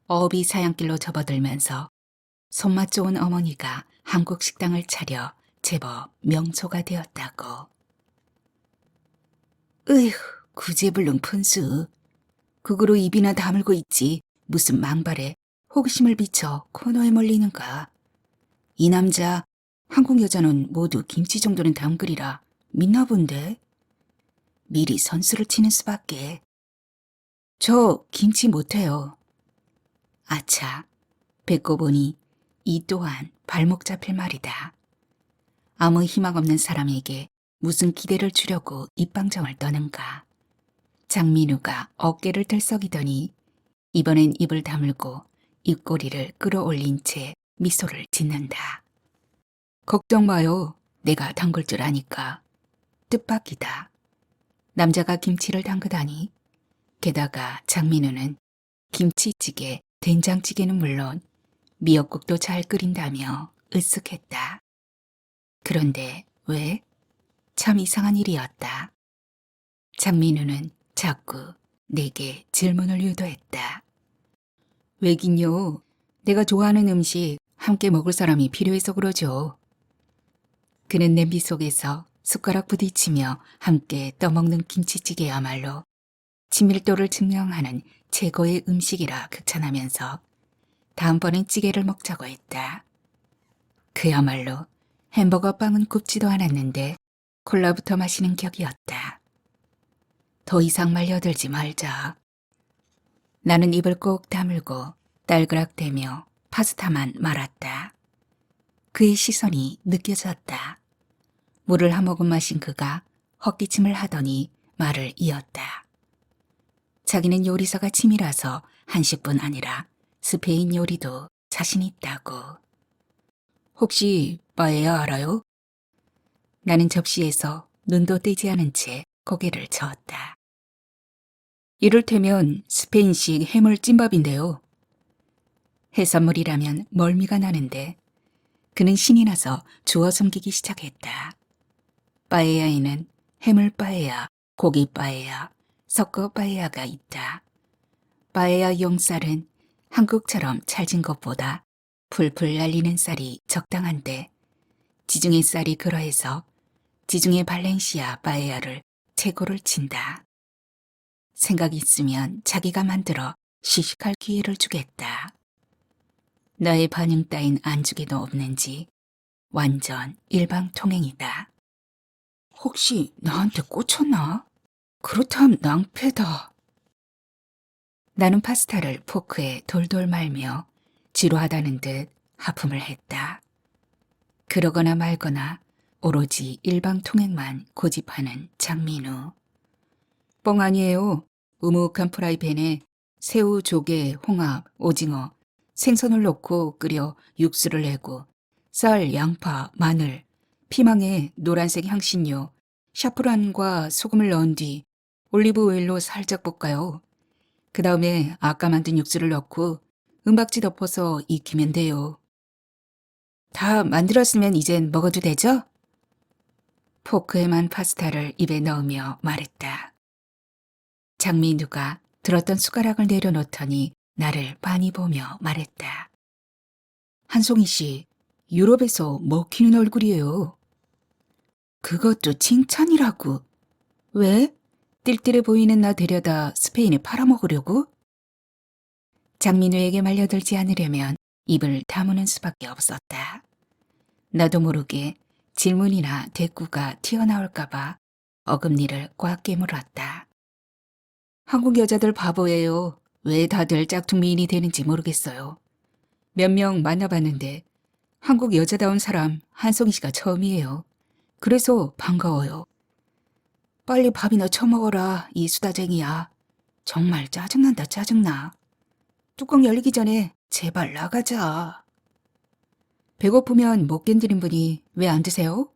어업이 사양길로 접어들면서 손맛 좋은 어머니가 한국 식당을 차려 제법 명소가 되었다고. 으휴, 구제불능 푼수. 그거로 입이나 다물고 있지 무슨 망발에 호기심을 비춰 코너에 몰리는가. 이 남자 한국 여자는 모두 김치 정도는 담그리라 믿나 본데. 미리 선수를 치는 수밖에. 저 김치 못해요. 아차, 뱉고 보니 이 또한 발목 잡힐 말이다. 아무 희망 없는 사람에게 무슨 기대를 주려고 입방정을 떠는가. 장민우가 어깨를 들썩이더니 이번엔 입을 다물고 입꼬리를 끌어올린 채 미소를 짓는다. 걱정 마요. 내가 담글 줄 아니까. 뜻밖이다. 남자가 김치를 담그다니. 게다가 장민우는 김치찌개, 된장찌개는 물론 미역국도 잘 끓인다며 으쓱했다. 그런데 왜? 참 이상한 일이었다. 장민우는 자꾸 내게 질문을 유도했다. 왜긴요? 내가 좋아하는 음식 함께 먹을 사람이 필요해서 그러죠. 그는 냄비 속에서 숟가락 부딪히며 함께 떠먹는 김치찌개야말로 친밀도를 증명하는 최고의 음식이라 극찬하면서 다음번엔 찌개를 먹자고 했다. 그야말로 햄버거 빵은 굽지도 않았는데 콜라부터 마시는 격이었다. 더 이상 말려들지 말자. 나는 입을 꼭 다물고 딸그락대며 파스타만 말았다. 그의 시선이 느껴졌다. 물을 한 모금 마신 그가 헛기침을 하더니 말을 이었다. 자기는 요리사가 취미라서 한식뿐 아니라 스페인 요리도 자신 있다고. 혹시 빠에야 알아요? 나는 접시에서 눈도 떼지 않은 채 고개를 저었다. 이를테면 스페인식 해물 찜밥인데요. 해산물이라면 멀미가 나는데 그는 신이 나서 주워 섬기기 시작했다. 빠에야에는 해물 빠에야, 고기 빠에야, 섞어 빠에야가 있다. 빠에야 용쌀은 한국처럼 찰진 것보다 풀풀 날리는 쌀이 적당한데 지중해 쌀이 그러해서 지중해 발렌시아 빠에야를 최고를 친다. 생각 있으면 자기가 만들어 시식할 기회를 주겠다. 너의 반응 따윈 안주기도 없는지 완전 일방통행이다. 혹시 나한테 꽂혔나? 그렇다면 낭패다. 나는 파스타를 포크에 돌돌 말며 지루하다는 듯 하품을 했다. 그러거나 말거나 오로지 일방통행만 고집하는 장민우. 뻥 아니에요. 우묵한 프라이팬에 새우, 조개, 홍합, 오징어, 생선을 넣고 끓여 육수를 내고 쌀, 양파, 마늘, 피망에 노란색 향신료, 샤프란과 소금을 넣은 뒤 올리브 오일로 살짝 볶아요. 그 다음에 아까 만든 육수를 넣고 은박지 덮어서 익히면 돼요. 다 만들었으면 이젠 먹어도 되죠? 포크에만 파스타를 입에 넣으며 말했다. 장민우가 들었던 숟가락을 내려놓더니 나를 빤히 보며 말했다. 한송이 씨, 유럽에서 먹히는 얼굴이에요. 그것도 칭찬이라고. 왜? 띨띨해 보이는 나 데려다 스페인에 팔아먹으려고? 장민우에게 말려들지 않으려면 입을 다무는 수밖에 없었다. 나도 모르게 질문이나 대꾸가 튀어나올까봐 어금니를 꽉 깨물었다. 한국 여자들 바보예요. 왜 다들 짝퉁 미인이 되는지 모르겠어요. 몇 명 만나봤는데 한국 여자다운 사람 한송이 씨가 처음이에요. 그래서 반가워요. 빨리 밥이나 처먹어라, 이 수다쟁이야. 정말 짜증난다, 짜증나. 뚜껑 열리기 전에 제발 나가자. 배고프면 못 견디는 분이 왜 안 드세요?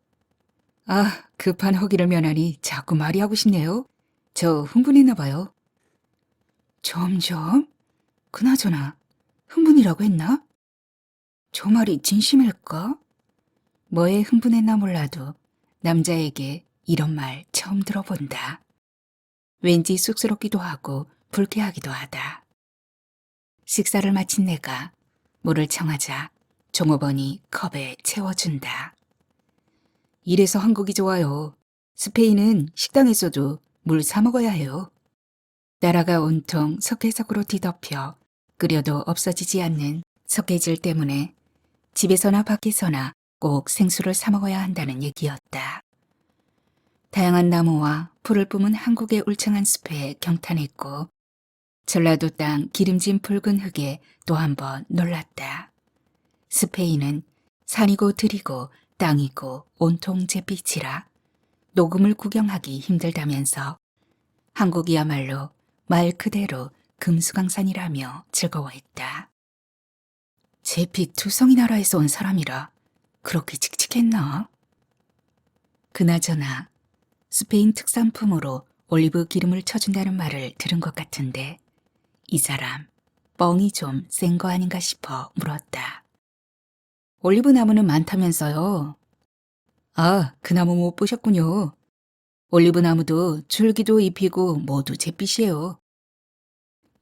아, 급한 허기를 면하니 자꾸 말이 하고 싶네요. 저 흥분했나 봐요. 점점? 그나저나 흥분이라고 했나? 저 말이 진심일까? 뭐에 흥분했나 몰라도 남자에게 이런 말 처음 들어본다. 왠지 쑥스럽기도 하고 불쾌하기도 하다. 식사를 마친 내가 물을 청하자 종업원이 컵에 채워준다. 이래서 한국이 좋아요. 스페인은 식당에서도 물 사 먹어야 해요. 나라가 온통 석회석으로 뒤덮여 끓여도 없어지지 않는 석회질 때문에 집에서나 밖에서나 꼭 생수를 사 먹어야 한다는 얘기였다. 다양한 나무와 풀을 뿜은 한국의 울창한 숲에 경탄했고 전라도 땅 기름진 붉은 흙에 또 한 번 놀랐다. 스페인은 산이고 들이고 땅이고 온통 잿빛이라 녹음을 구경하기 힘들다면서 한국이야말로 말 그대로 금수강산이라며 즐거워했다. 잿빛 투성이 나라에서 온 사람이라 그렇게 칙칙했나? 그나저나 스페인 특산품으로 올리브 기름을 쳐준다는 말을 들은 것 같은데 이 사람 뻥이 좀 센 거 아닌가 싶어 물었다. 올리브 나무는 많다면서요. 아, 그 나무 못 보셨군요. 올리브 나무도 줄기도 잎이고 모두 잿빛이에요.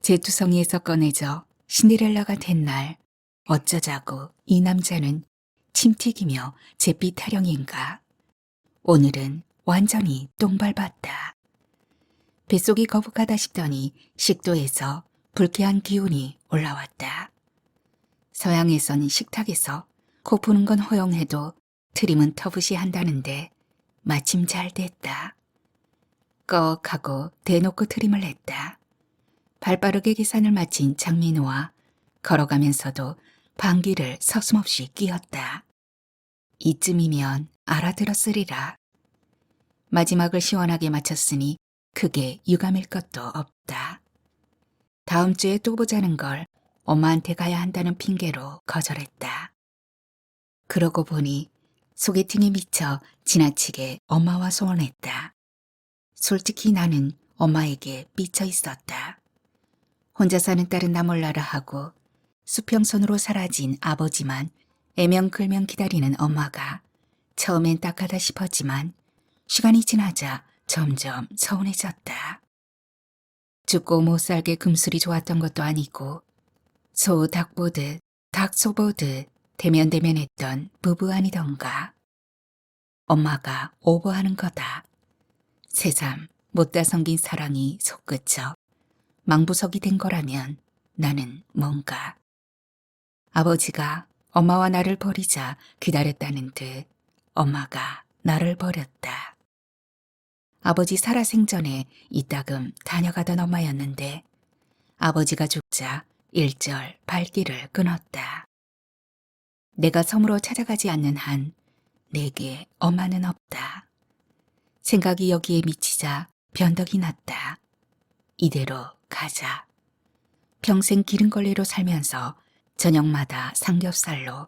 제투성이에서 꺼내져 신데렐라가 된 날 어쩌자고 이 남자는 침튀기며 잿빛 타령인가. 오늘은 완전히 똥밟았다. 뱃속이 거북하다 싶더니 식도에서 불쾌한 기운이 올라왔다. 서양에선 식탁에서 코 푸는 건 허용해도 트림은 터부시 한다는데 마침 잘 됐다. 꺽 하고 대놓고 트림을 했다. 발빠르게 계산을 마친 장민우와 걸어가면서도 방귀를 서슴없이 뀌었다. 이쯤이면 알아들었으리라. 마지막을 시원하게 마쳤으니 크게 유감일 것도 없다. 다음 주에 또 보자는 걸 엄마한테 가야 한다는 핑계로 거절했다. 그러고 보니 소개팅에 미쳐 지나치게 엄마와 소원했다. 솔직히 나는 엄마에게 삐쳐 있었다. 혼자 사는 딸은 나 몰라라 하고 수평선으로 사라진 아버지만 애명글명 기다리는 엄마가 처음엔 딱하다 싶었지만 시간이 지나자 점점 서운해졌다. 죽고 못 살게 금술이 좋았던 것도 아니고 소 닭 보듯 닭 소 보듯 대면대면했던 부부 아니던가. 엄마가 오버하는 거다. 새삼 못다 성긴 사랑이 솟구쳐 망부석이 된 거라면 나는 뭔가. 아버지가 엄마와 나를 버리자 기다렸다는 듯 엄마가 나를 버렸다. 아버지 살아생전에 이따금 다녀가던 엄마였는데 아버지가 죽자 일절 발길을 끊었다. 내가 섬으로 찾아가지 않는 한 내게 엄마는 없다. 생각이 여기에 미치자 변덕이 났다. 이대로 가자. 평생 기름걸레로 살면서 저녁마다 삼겹살로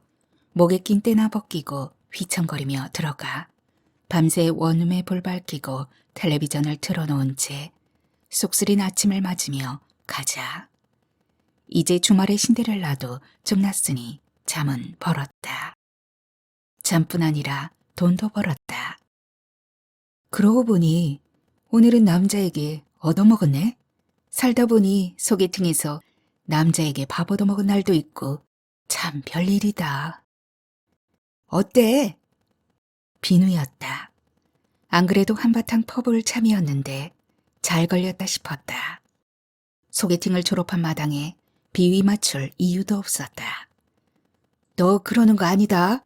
목에 낀 때나 벗기고 휘청거리며 들어가 밤새 원룸에 불 밝히고 텔레비전을 틀어놓은 채 쑥스린 아침을 맞으며 가자. 이제 주말에 신데렐라도 좀 났으니 잠은 벌었다. 잠뿐 아니라 돈도 벌었다. 그러고 보니 오늘은 남자에게 얻어먹었네? 살다 보니 소개팅에서 남자에게 밥 얻어먹은 날도 있고 참 별일이다. 어때? 비누였다. 안 그래도 한바탕 퍼볼 참이었는데 잘 걸렸다 싶었다. 소개팅을 졸업한 마당에 비위 맞출 이유도 없었다. 너 그러는 거 아니다.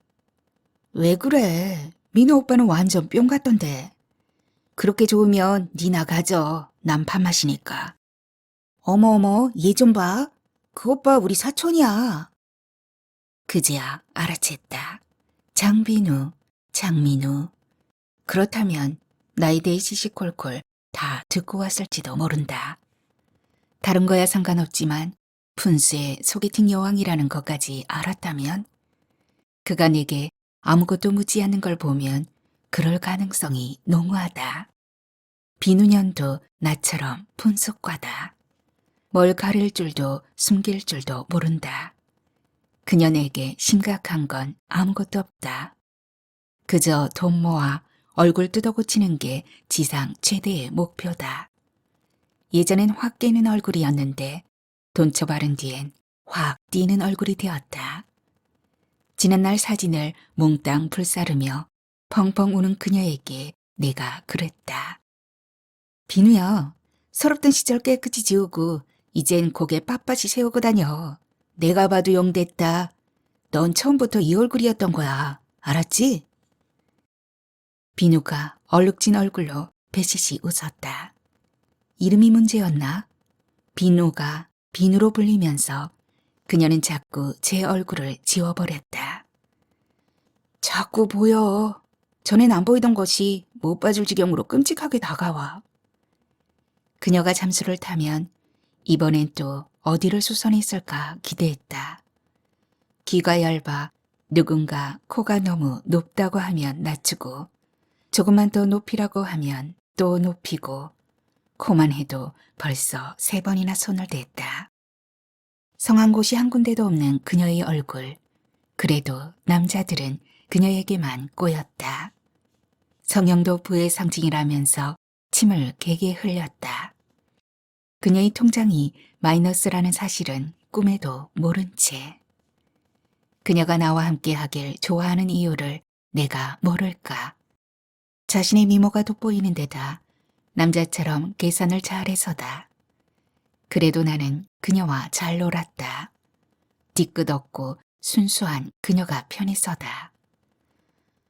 왜 그래? 민호 오빠는 완전 뿅 같던데. 그렇게 좋으면 니나 가져. 난 밥맛이니까. 어머어머, 얘 좀 봐. 그 오빠 우리 사촌이야. 그제야 알아챘다. 장빈우, 장민우. 그렇다면 나에 대해 시시콜콜 다 듣고 왔을지도 모른다. 다른 거야 상관없지만 푼수의 소개팅 여왕이라는 것까지 알았다면 그가 내게 아무것도 묻지 않는 걸 보면 그럴 가능성이 농후하다. 비누년도 나처럼 푼숙과다. 뭘 가릴 줄도 숨길 줄도 모른다. 그녀에게 심각한 건 아무것도 없다. 그저 돈 모아 얼굴 뜯어고치는 게 지상 최대의 목표다. 예전엔 확 깨는 얼굴이었는데 돈쳐 바른 뒤엔 확 뛰는 얼굴이 되었다. 지난날 사진을 몽땅 불사르며 펑펑 우는 그녀에게 내가 그랬다. 비누야, 서럽던 시절 깨끗이 지우고 이젠 고개 빳빳이 세우고 다녀. 내가 봐도 용됐다. 넌 처음부터 이 얼굴이었던 거야. 알았지? 비누가 얼룩진 얼굴로 배시시 웃었다. 이름이 문제였나? 비누가 비누로 불리면서 그녀는 자꾸 제 얼굴을 지워버렸다. 자꾸 보여. 전엔 안 보이던 것이 못 봐줄 지경으로 끔찍하게 다가와. 그녀가 잠수를 타면 이번엔 또 어디를 수선했을까 기대했다. 귀가 얇아 누군가 코가 너무 높다고 하면 낮추고 조금만 더 높이라고 하면 또 높이고 코만 해도 벌써 3번이나 손을 댔다. 성한 곳이 한 군데도 없는 그녀의 얼굴. 그래도 남자들은 그녀에게만 꼬였다. 성형도 부의 상징이라면서 침을 개게 흘렸다. 그녀의 통장이 마이너스라는 사실은 꿈에도 모른 채. 그녀가 나와 함께 하길 좋아하는 이유를 내가 모를까. 자신의 미모가 돋보이는 데다 남자처럼 계산을 잘해서다. 그래도 나는 그녀와 잘 놀았다. 뒤끝 없고 순수한 그녀가 편해서다.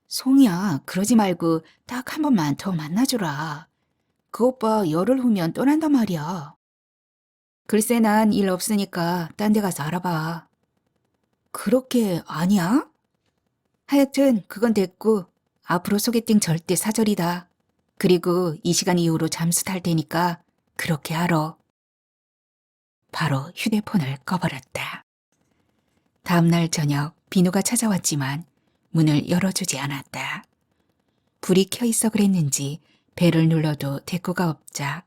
송이야, 그러지 말고 딱 한 번만 더 만나주라. 그 오빠 열흘 후면 떠난단 말이야. 글쎄 난 일 없으니까 딴 데 가서 알아봐. 그렇게 아니야? 하여튼 그건 됐고 앞으로 소개팅 절대 사절이다. 그리고 이 시간 이후로 잠수 탈 테니까 그렇게 알아. 바로 휴대폰을 꺼버렸다. 다음날 저녁 비누가 찾아왔지만 문을 열어주지 않았다. 불이 켜 있어 그랬는지 벨을 눌러도 대꾸가 없자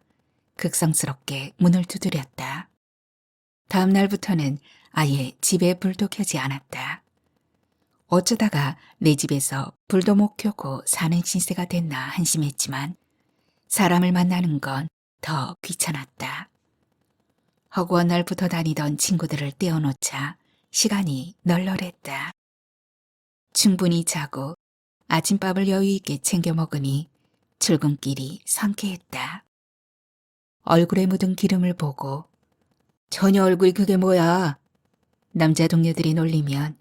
극성스럽게 문을 두드렸다. 다음 날부터는 아예 집에 불도 켜지 않았다. 어쩌다가 내 집에서 불도 못 켜고 사는 신세가 됐나 한심했지만 사람을 만나는 건 더 귀찮았다. 허구한 날 붙어 다니던 친구들을 떼어놓자 시간이 널널했다. 충분히 자고 아침밥을 여유 있게 챙겨 먹으니 출근길이 상쾌했다. 얼굴에 묻은 기름을 보고 전혀 얼굴이 그게 뭐야? 남자 동료들이 놀리면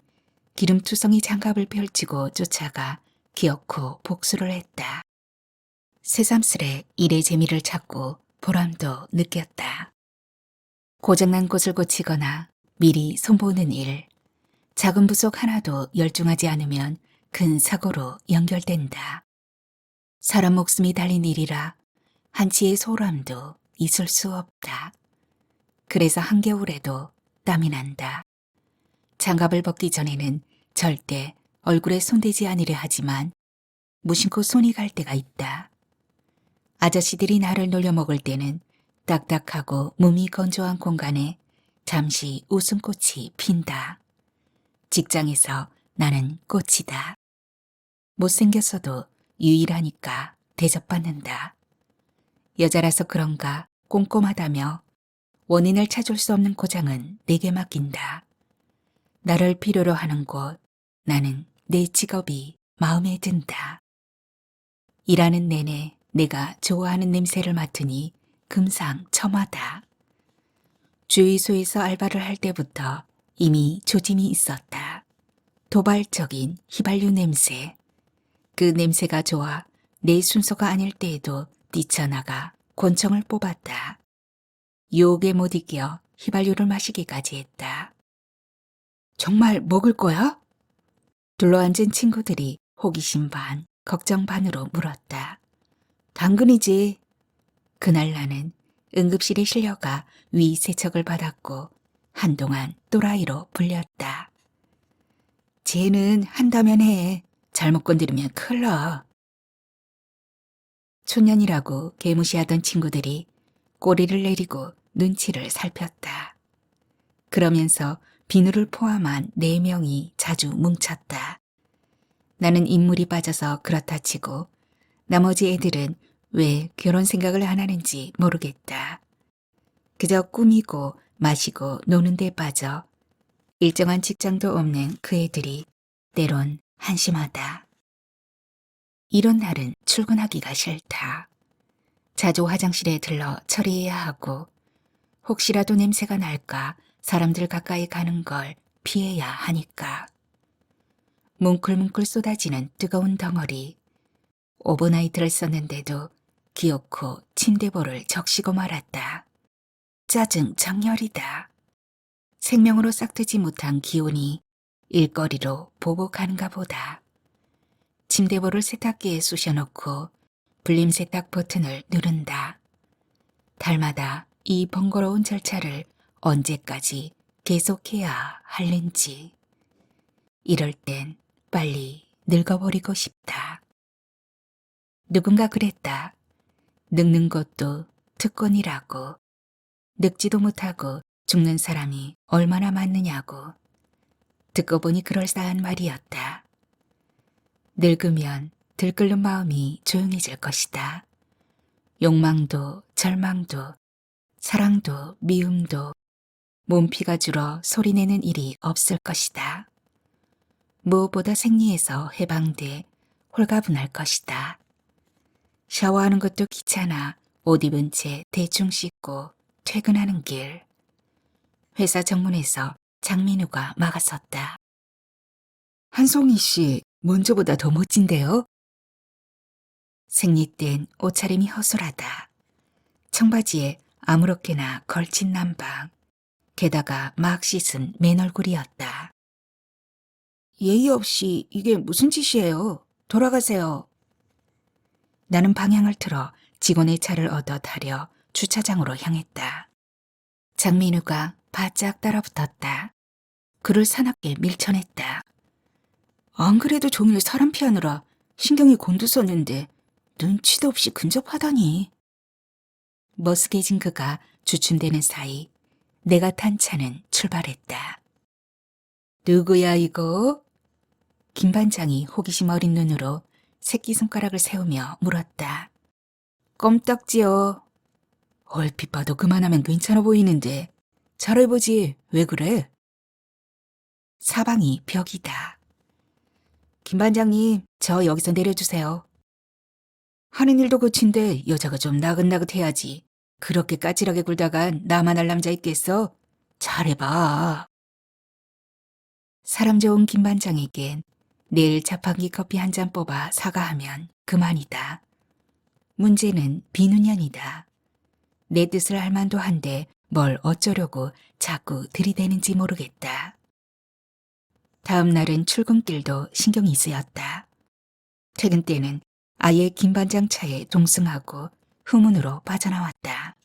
기름투성이 장갑을 펼치고 쫓아가 기어코 복수를 했다. 새삼스레 일의 재미를 찾고 보람도 느꼈다. 고장난 곳을 고치거나 미리 손보는 일, 작은 부속 하나도 열중하지 않으면 큰 사고로 연결된다. 사람 목숨이 달린 일이라 한치의 소람도 있을 수 없다. 그래서 한겨울에도 땀이 난다. 장갑을 벗기 전에는 절대 얼굴에 손대지 않으려 하지만 무심코 손이 갈 때가 있다. 아저씨들이 나를 놀려먹을 때는 딱딱하고 몸이 건조한 공간에 잠시 웃음꽃이 핀다. 직장에서 나는 꽃이다. 못생겼어도 유일하니까 대접받는다. 여자라서 그런가 꼼꼼하다며 원인을 찾을 수 없는 고장은 내게 맡긴다. 나를 필요로 하는 곳, 나는 내 직업이 마음에 든다. 일하는 내내 내가 좋아하는 냄새를 맡으니 금상첨화다. 주유소에서 알바를 할 때부터 이미 조짐이 있었다. 도발적인 휘발유 냄새. 그 냄새가 좋아 내 순서가 아닐 때에도 뛰쳐나가 권총을 뽑았다. 유혹에 못 이겨 휘발유를 마시기까지 했다. 정말 먹을 거야? 둘러앉은 친구들이 호기심 반, 걱정 반으로 물었다. 당근이지. 그날 나는 응급실에 실려가 위 세척을 받았고 한동안 또라이로 불렸다. 쟤는 한다면 해. 잘못 건드리면 큰일 나. 촌년이라고 개무시하던 친구들이 꼬리를 내리고 눈치를 살폈다. 그러면서 비누를 포함한 4명이 자주 뭉쳤다. 나는 인물이 빠져서 그렇다 치고 나머지 애들은 왜 결혼 생각을 안 하는지 모르겠다. 그저 꾸미고 마시고 노는 데 빠져 일정한 직장도 없는 그 애들이 때론 한심하다. 이런 날은 출근하기가 싫다. 자주 화장실에 들러 처리해야 하고 혹시라도 냄새가 날까 사람들 가까이 가는 걸 피해야 하니까. 뭉클뭉클 쏟아지는 뜨거운 덩어리. 오버나이트를 썼는데도 기어코 침대볼을 적시고 말았다. 짜증 장렬이다. 생명으로 싹트지 못한 기운이 일거리로 보복하는가 보다. 침대볼을 세탁기에 쑤셔놓고 불림 세탁 버튼을 누른다. 달마다 이 번거로운 절차를 언제까지 계속해야 할는지. 이럴 땐 빨리 늙어버리고 싶다. 누군가 그랬다. 늙는 것도 특권이라고. 늙지도 못하고 죽는 사람이 얼마나 많느냐고. 듣고 보니 그럴싸한 말이었다. 늙으면 들끓는 마음이 조용해질 것이다. 욕망도 절망도 사랑도 미움도 몸피가 줄어 소리내는 일이 없을 것이다. 무엇보다 생리에서 해방돼 홀가분할 것이다. 샤워하는 것도 귀찮아 옷 입은 채 대충 씻고 퇴근하는 길. 회사 정문에서 장민우가 막아섰다. 한송이 씨, 먼저보다 더 멋진데요? 생리땐 옷차림이 허술하다. 청바지에 아무렇게나 걸친 남방, 게다가 막 씻은 맨 얼굴이었다. 예의 없이 이게 무슨 짓이에요? 돌아가세요. 나는 방향을 틀어 직원의 차를 얻어 타려 주차장으로 향했다. 장민우가 바짝 따라붙었다. 그를 사납게 밀쳐냈다. 안 그래도 종일 사람 피하느라 신경이 곤두섰는데 눈치도 없이 근접하다니. 머쓱해진 그가 주춤대는 사이 내가 탄 차는 출발했다. 누구야 이거? 김 반장이 호기심 어린 눈으로 새끼손가락을 세우며 물었다. 껌딱지요. 얼핏 봐도 그만하면 괜찮아 보이는데 잘해보지 왜 그래? 사방이 벽이다. 김 반장님, 저 여기서 내려주세요. 하는 일도 그친데 여자가 좀 나긋나긋해야지. 그렇게 까칠하게 굴다간 나만 할 남자 있겠어? 잘해봐. 사람 좋은 김 반장에겐 내일 자판기 커피 한 잔 뽑아 사과하면 그만이다. 문제는 비누년이다. 내 뜻을 할 만도 한데 뭘 어쩌려고 자꾸 들이대는지 모르겠다. 다음 날은 출근길도 신경이 쓰였다. 퇴근 때는 아예 김 반장 차에 동승하고 후문으로 빠져나왔다.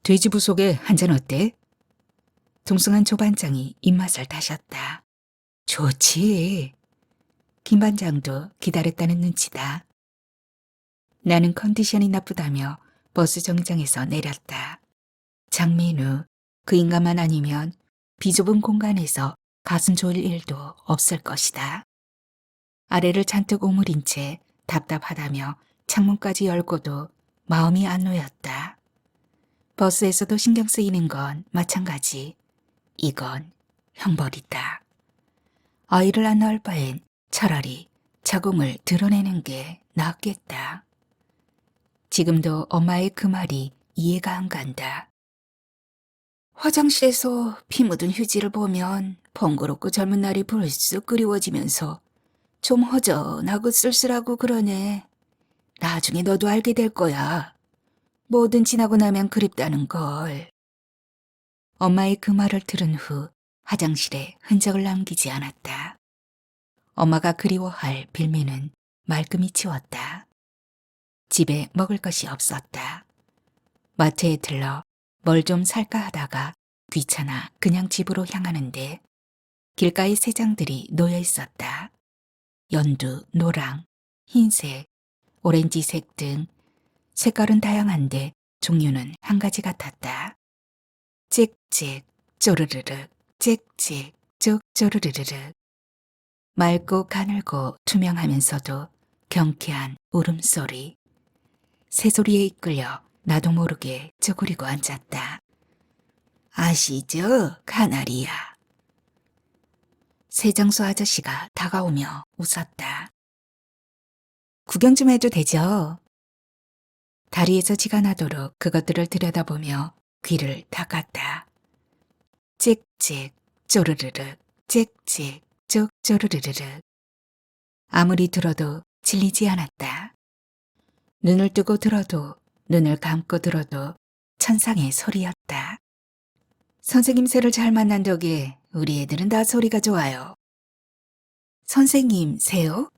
돼지 부속에 한 잔 어때? 동승한 조 반장이 입맛을 다셨다. 좋지. 김 반장도 기다렸다는 눈치다. 나는 컨디션이 나쁘다며 버스 정류장에서 내렸다. 장민우, 그 인간만 아니면 비좁은 공간에서 가슴 졸일 일도 없을 것이다. 아래를 잔뜩 오므린 채 답답하다며 창문까지 열고도 마음이 안 놓였다. 버스에서도 신경 쓰이는 건 마찬가지. 이건 형벌이다. 아이를 안 낳을 바엔 차라리 자궁을 드러내는 게 낫겠다. 지금도 엄마의 그 말이 이해가 안 간다. 화장실에서 피 묻은 휴지를 보면 번거롭고 젊은 날이 불쑥 그리워지면서 좀 허전하고 쓸쓸하고 그러네. 나중에 너도 알게 될 거야. 뭐든 지나고 나면 그립다는 걸. 엄마의 그 말을 들은 후 화장실에 흔적을 남기지 않았다. 엄마가 그리워할 빌미는 말끔히 치웠다. 집에 먹을 것이 없었다. 마트에 들러 뭘 좀 살까 하다가 귀찮아 그냥 집으로 향하는데 길가에 새장들이 놓여 있었다. 연두, 노랑, 흰색, 오렌지색 등 색깔은 다양한데 종류는 한 가지 같았다. 찍찍, 쪼르르륵, 찍찍, 쭉 쪼르르르륵. 맑고 가늘고 투명하면서도 경쾌한 울음소리. 새소리에 이끌려 나도 모르게 쭈그리고 앉았다. 아시죠? 카나리야. 새장수 아저씨가 다가오며 웃었다. 구경 좀 해도 되죠? 다리에서 지가 나도록 그것들을 들여다보며 귀를 닦았다. 찍찍, 쪼르르륵, 찍찍, 쭉 쪼르르르륵. 아무리 들어도 질리지 않았다. 눈을 뜨고 들어도 눈을 감고 들어도 천상의 소리였다. 선생님 새를 잘 만난 덕에 우리 애들은 다 소리가 좋아요. 선생님 새요?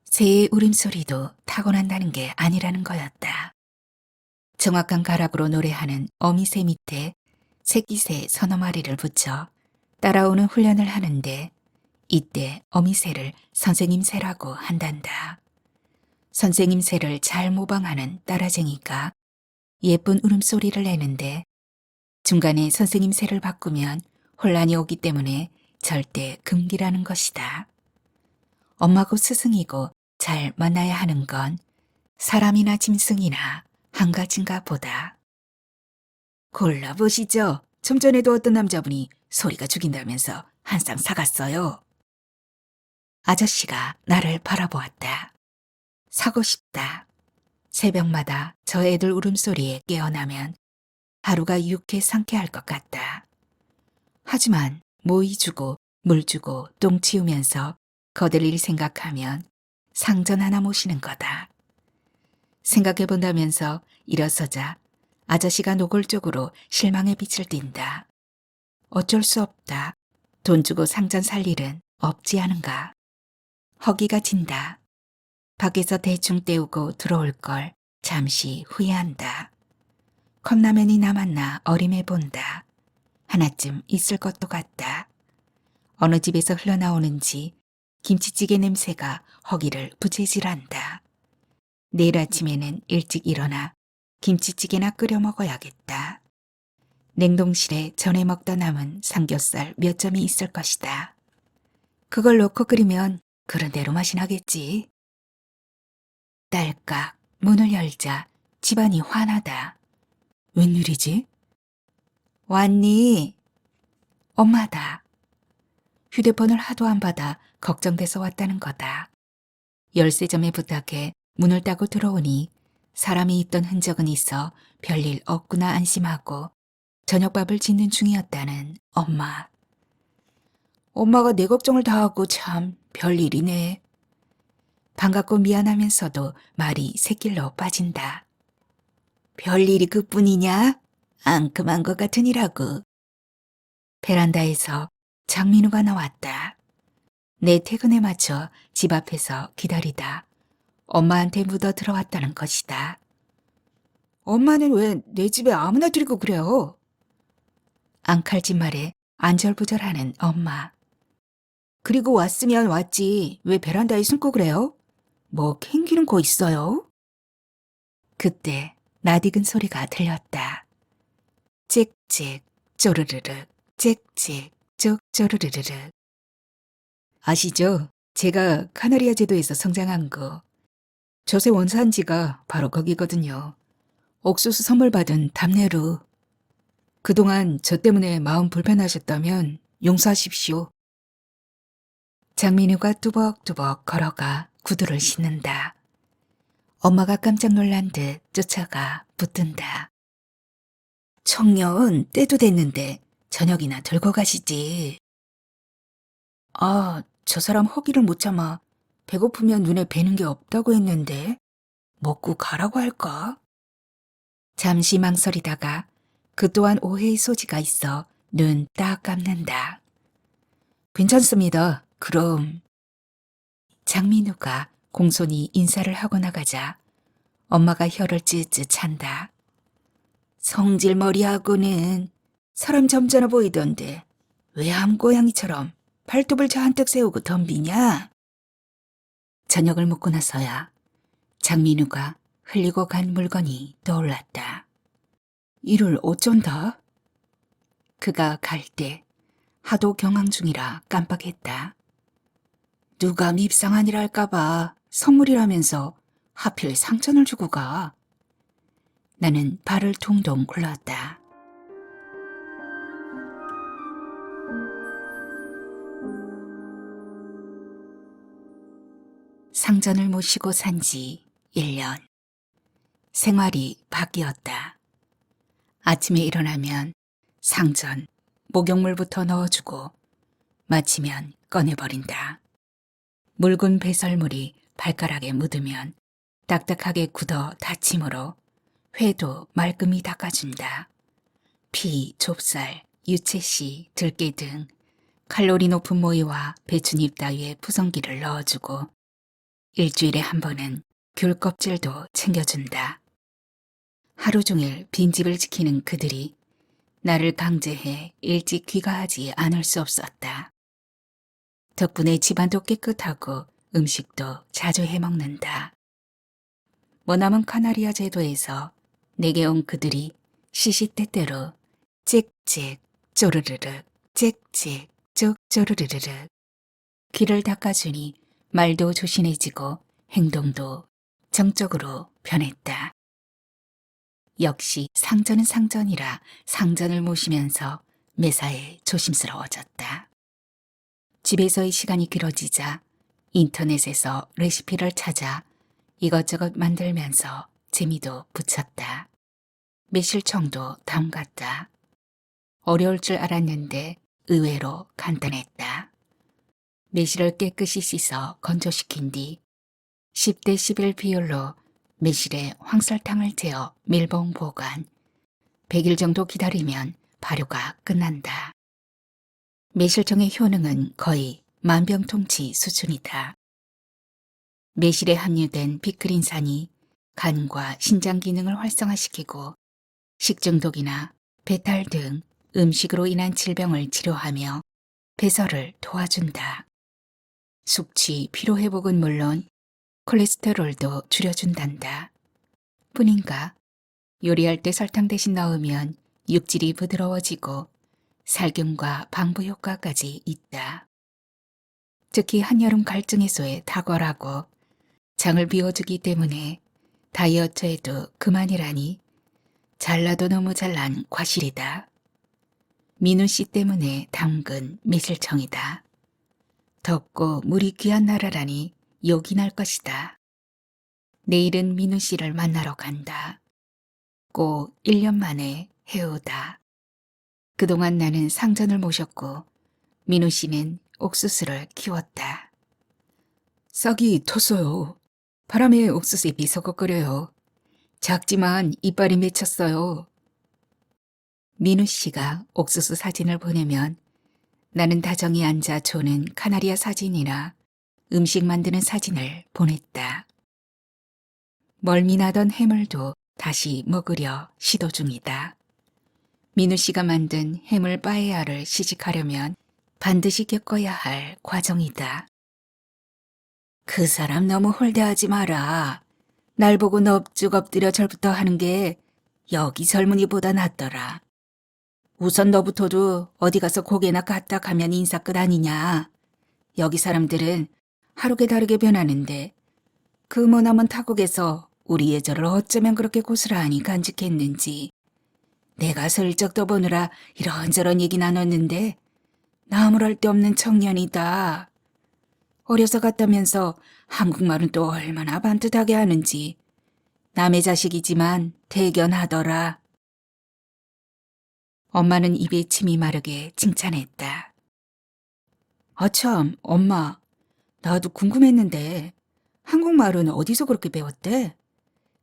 새의 울음소리도 타고난다는 게 아니라는 거였다. 정확한 가락으로 노래하는 어미새 밑에 새끼새 서너 마리를 붙여 따라오는 훈련을 하는데 이때 어미새를 선생님 새라고 한단다. 선생님 새를 잘 모방하는 따라쟁이가 예쁜 울음소리를 내는데 중간에 선생님 세를 바꾸면 혼란이 오기 때문에 절대 금기라는 것이다. 엄마고 스승이고 잘 만나야 하는 건 사람이나 짐승이나 한 가지인가 보다. 골라보시죠. 좀 전에도 어떤 남자분이 소리가 죽인다면서 한 쌍 사갔어요. 아저씨가 나를 바라보았다. 사고 싶다. 새벽마다 저 애들 울음소리에 깨어나면 하루가 유쾌 상쾌할 것 같다. 하지만 모이 주고 물 주고 똥 치우면서 거들릴 생각하면 상전 하나 모시는 거다. 생각해 본다면서 일어서자 아저씨가 노골적으로 실망의 빛을 띈다. 어쩔 수 없다. 돈 주고 상전 살 일은 없지 않은가. 허기가 진다. 밖에서 대충 때우고 들어올 걸 잠시 후회한다. 컵라면이 남았나 어림해 본다. 하나쯤 있을 것도 같다. 어느 집에서 흘러나오는지 김치찌개 냄새가 허기를 부채질한다. 내일 아침에는 일찍 일어나 김치찌개나 끓여 먹어야겠다. 냉동실에 전에 먹다 남은 삼겹살 몇 점이 있을 것이다. 그걸 넣고 끓이면 그런 대로 맛이 나겠지. 딸깍 문을 열자 집안이 환하다. 웬일이지? 왔니? 엄마다. 휴대폰을 하도 안 받아 걱정돼서 왔다는 거다. 열쇠점에 부탁해 문을 따고 들어오니 사람이 있던 흔적은 있어 별일 없구나 안심하고 저녁밥을 짓는 중이었다는 엄마. 엄마가 내 걱정을 다 하고 참 별일이네. 반갑고 미안하면서도 말이 새길로 빠진다. 별일이 그뿐이냐? 앙큼한 것 같으니라고. 베란다에서 장민우가 나왔다. 내 퇴근에 맞춰 집 앞에서 기다리다 엄마한테 묻어 들어왔다는 것이다. 엄마는 왜 내 집에 아무나 들이고 그래요? 앙칼진 말에 안절부절하는 엄마. 그리고 왔으면 왔지 왜 베란다에 숨고 그래요? 뭐 캥기는 거 있어요? 그때 낯익은 소리가 들렸다. 찍찍 쪼르르륵 찍찍 쭉 쪼르르르륵. 아시죠? 제가 카나리아 제도에서 성장한 거. 저세 원산지가 바로 거기거든요. 옥수수 선물 받은 답례로. 그동안 저 때문에 마음 불편하셨다면 용서하십시오. 장민우가 뚜벅뚜벅 걸어가 구두를 신는다. 엄마가 깜짝 놀란 듯 쫓아가 붙든다. 청년 때도 됐는데 저녁이나 들고 가시지. 아, 저 사람 허기를 못 참아 배고프면 눈에 뵈는 게 없다고 했는데 먹고 가라고 할까? 잠시 망설이다가 그 또한 오해의 소지가 있어 눈 딱 감는다. 괜찮습니다. 그럼. 장민우가 공손히 인사를 하고 나가자 엄마가 혀를 찌릿 찬다. 성질머리하고는 사람 점잖아 보이던데 왜 암고양이처럼 발톱을 잔뜩 세우고 덤비냐? 저녁을 먹고 나서야 장민우가 흘리고 간 물건이 떠올랐다. 이를 어쩐다? 그가 갈 때 하도 경황 중이라 깜빡했다. 누가 밉상한 일 할까봐 선물이라면서 하필 상처를 주고 가. 나는 발을 둥둥 굴렀다. 상전을 모시고 산 지 1년. 생활이 바뀌었다. 아침에 일어나면 상전, 목욕물부터 넣어주고 마치면 꺼내버린다. 묽은 배설물이 발가락에 묻으면 딱딱하게 굳어 다침으로 회도 말끔히 닦아준다. 피, 좁쌀, 유채씨, 들깨 등 칼로리 높은 모이와 배춧잎 따위의 푸성기를 넣어주고 일주일에 한 번은 귤 껍질도 챙겨준다. 하루 종일 빈집을 지키는 그들이 나를 강제해 일찍 귀가하지 않을 수 없었다. 덕분에 집안도 깨끗하고 음식도 자주 해먹는다. 머나먼 카나리아 제도에서 내게 온 그들이 시시때때로 찍찍 쪼르르륵 찍찍 쭉 쪼르르르륵. 귀를 닦아주니 말도 조신해지고 행동도 정적으로 변했다. 역시 상전은 상전이라 상전을 모시면서 매사에 조심스러워졌다. 집에서의 시간이 길어지자 인터넷에서 레시피를 찾아 이것저것 만들면서 재미도 붙였다. 매실청도 담갔다. 어려울 줄 알았는데 의외로 간단했다. 매실을 깨끗이 씻어 건조시킨 뒤 10대 11 비율로 매실에 황설탕을 재어 밀봉 보관. 100일 정도 기다리면 발효가 끝난다. 매실청의 효능은 거의 만병통치 수준이다. 매실에 함유된 비크린산이 간과 신장 기능을 활성화시키고 식중독이나 배탈 등 음식으로 인한 질병을 치료하며 배설을 도와준다. 숙취, 피로회복은 물론 콜레스테롤도 줄여준단다. 뿐인가 요리할 때 설탕 대신 넣으면 육질이 부드러워지고 살균과 방부 효과까지 있다. 특히 한여름 갈증 해소에 탁월하고 장을 비워주기 때문에 다이어트에도 그만이라니 잘나도 너무 잘난 과실이다. 민우 씨 때문에 담근 매실청이다. 덥고 물이 귀한 나라라니 욕이 날 것이다. 내일은 민우 씨를 만나러 간다. 꼭 1년 만에 해오다. 그동안 나는 상전을 모셨고 민우 씨는 옥수수를 키웠다. 싹이 텄어요. 바람에 옥수수잎이 서걱거려요. 작지만 이빨이 맺혔어요. 민우 씨가 옥수수 사진을 보내면 나는 다정히 앉아 조는 카나리아 사진이나 음식 만드는 사진을 보냈다. 멀미나던 해물도 다시 먹으려 시도 중이다. 민우 씨가 만든 해물 빠에야를 시식하려면 반드시 겪어야 할 과정이다. 그 사람 너무 홀대하지 마라. 날 보고 넙죽 엎드려 절부터 하는 게 여기 젊은이보다 낫더라. 우선 너부터도 어디 가서 고개나 까딱하면 인사 끝 아니냐. 여기 사람들은 하루게 다르게 변하는데 그 머나먼 타국에서 우리 예절을 어쩌면 그렇게 고스란히 간직했는지 내가 슬쩍 떠보느라 이런저런 얘기 나눴는데 나무랄 데 없는 청년이다. 어려서 갔다면서 한국말은 또 얼마나 반듯하게 하는지 남의 자식이지만 대견하더라. 엄마는 입에 침이 마르게 칭찬했다. 아참, 엄마. 나도 궁금했는데 한국말은 어디서 그렇게 배웠대?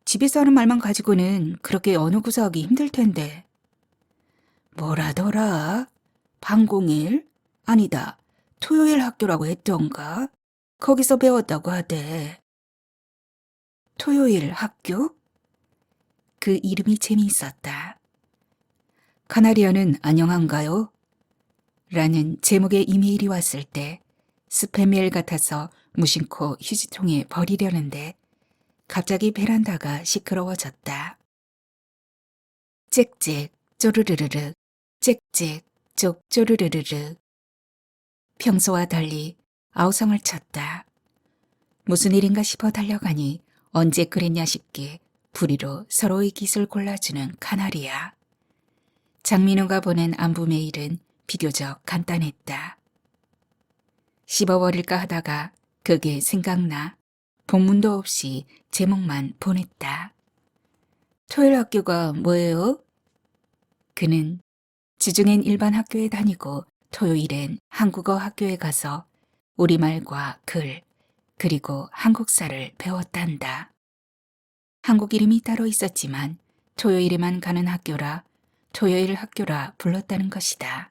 집에서 하는 말만 가지고는 그렇게 언어 구사하기 힘들 텐데. 뭐라더라? 방공일? 아니다. 토요일 학교라고 했던가? 거기서 배웠다고 하대. 토요일 학교? 그 이름이 재미있었다. 카나리아는 안녕한가요? 라는 제목의 이메일이 왔을 때 스팸 메일 같아서 무심코 휴지통에 버리려는데 갑자기 베란다가 시끄러워졌다. 짹짹 쪼르르르르 짹짹 쪽 쪼르르르르. 평소와 달리 아우성을 쳤다. 무슨 일인가 싶어 달려가니 언제 그랬냐 싶게 부리로 서로의 깃을 골라주는 카나리아. 장민우가 보낸 안부 메일은 비교적 간단했다. 씹어버릴까 하다가 그게 생각나 본문도 없이 제목만 보냈다. 토요일 학교가 뭐예요? 그는 주중엔 일반 학교에 다니고 토요일엔 한국어 학교에 가서 우리말과 글, 그리고 한국사를 배웠단다. 한국 이름이 따로 있었지만 토요일에만 가는 학교라 토요일 학교라 불렀다는 것이다.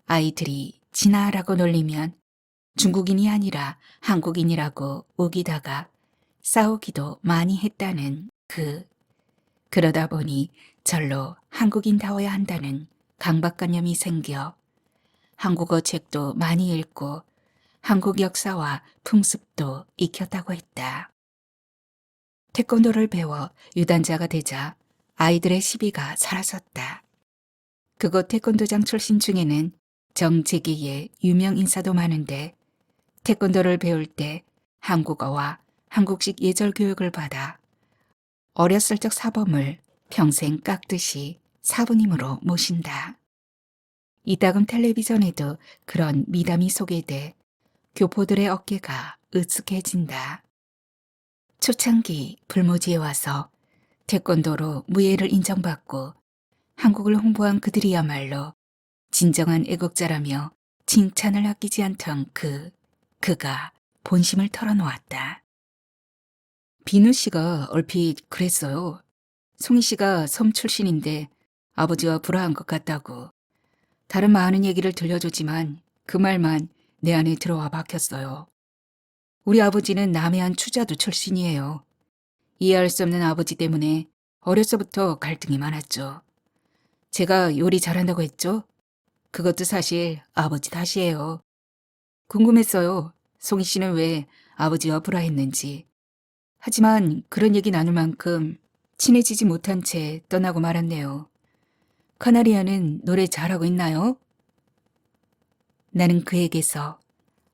아이들이 진아라고 놀리면 중국인이 아니라 한국인이라고 우기다가 싸우기도 많이 했다는 그러다 보니 절로 한국인다워야 한다는 강박관념이 생겨 한국어 책도 많이 읽고 한국 역사와 풍습도 익혔다고 했다. 태권도를 배워 유단자가 되자 아이들의 시비가 사라졌다. 그곳 태권도장 출신 중에는 정재계의 유명 인사도 많은데 태권도를 배울 때 한국어와 한국식 예절 교육을 받아 어렸을 적 사범을 평생 깎듯이 사부님으로 모신다. 이따금 텔레비전에도 그런 미담이 소개돼 교포들의 어깨가 으쓱해진다. 초창기 불모지에 와서 태권도로 무예를 인정받고 한국을 홍보한 그들이야말로 진정한 애국자라며 칭찬을 아끼지 않던 그가 본심을 털어놓았다. 비누 씨가 얼핏 그랬어요. 송이 씨가 섬 출신인데 아버지와 불화한 것 같다고. 다른 많은 얘기를 들려줬지만 그 말만 내 안에 들어와 박혔어요. 우리 아버지는 남해안 추자도 출신이에요. 이해할 수 없는 아버지 때문에 어려서부터 갈등이 많았죠. 제가 요리 잘한다고 했죠? 그것도 사실 아버지 탓이에요. 궁금했어요. 송이 씨는 왜 아버지와 불화했는지. 하지만 그런 얘기 나눌 만큼 친해지지 못한 채 떠나고 말았네요. 카나리아는 노래 잘하고 있나요? 나는 그에게서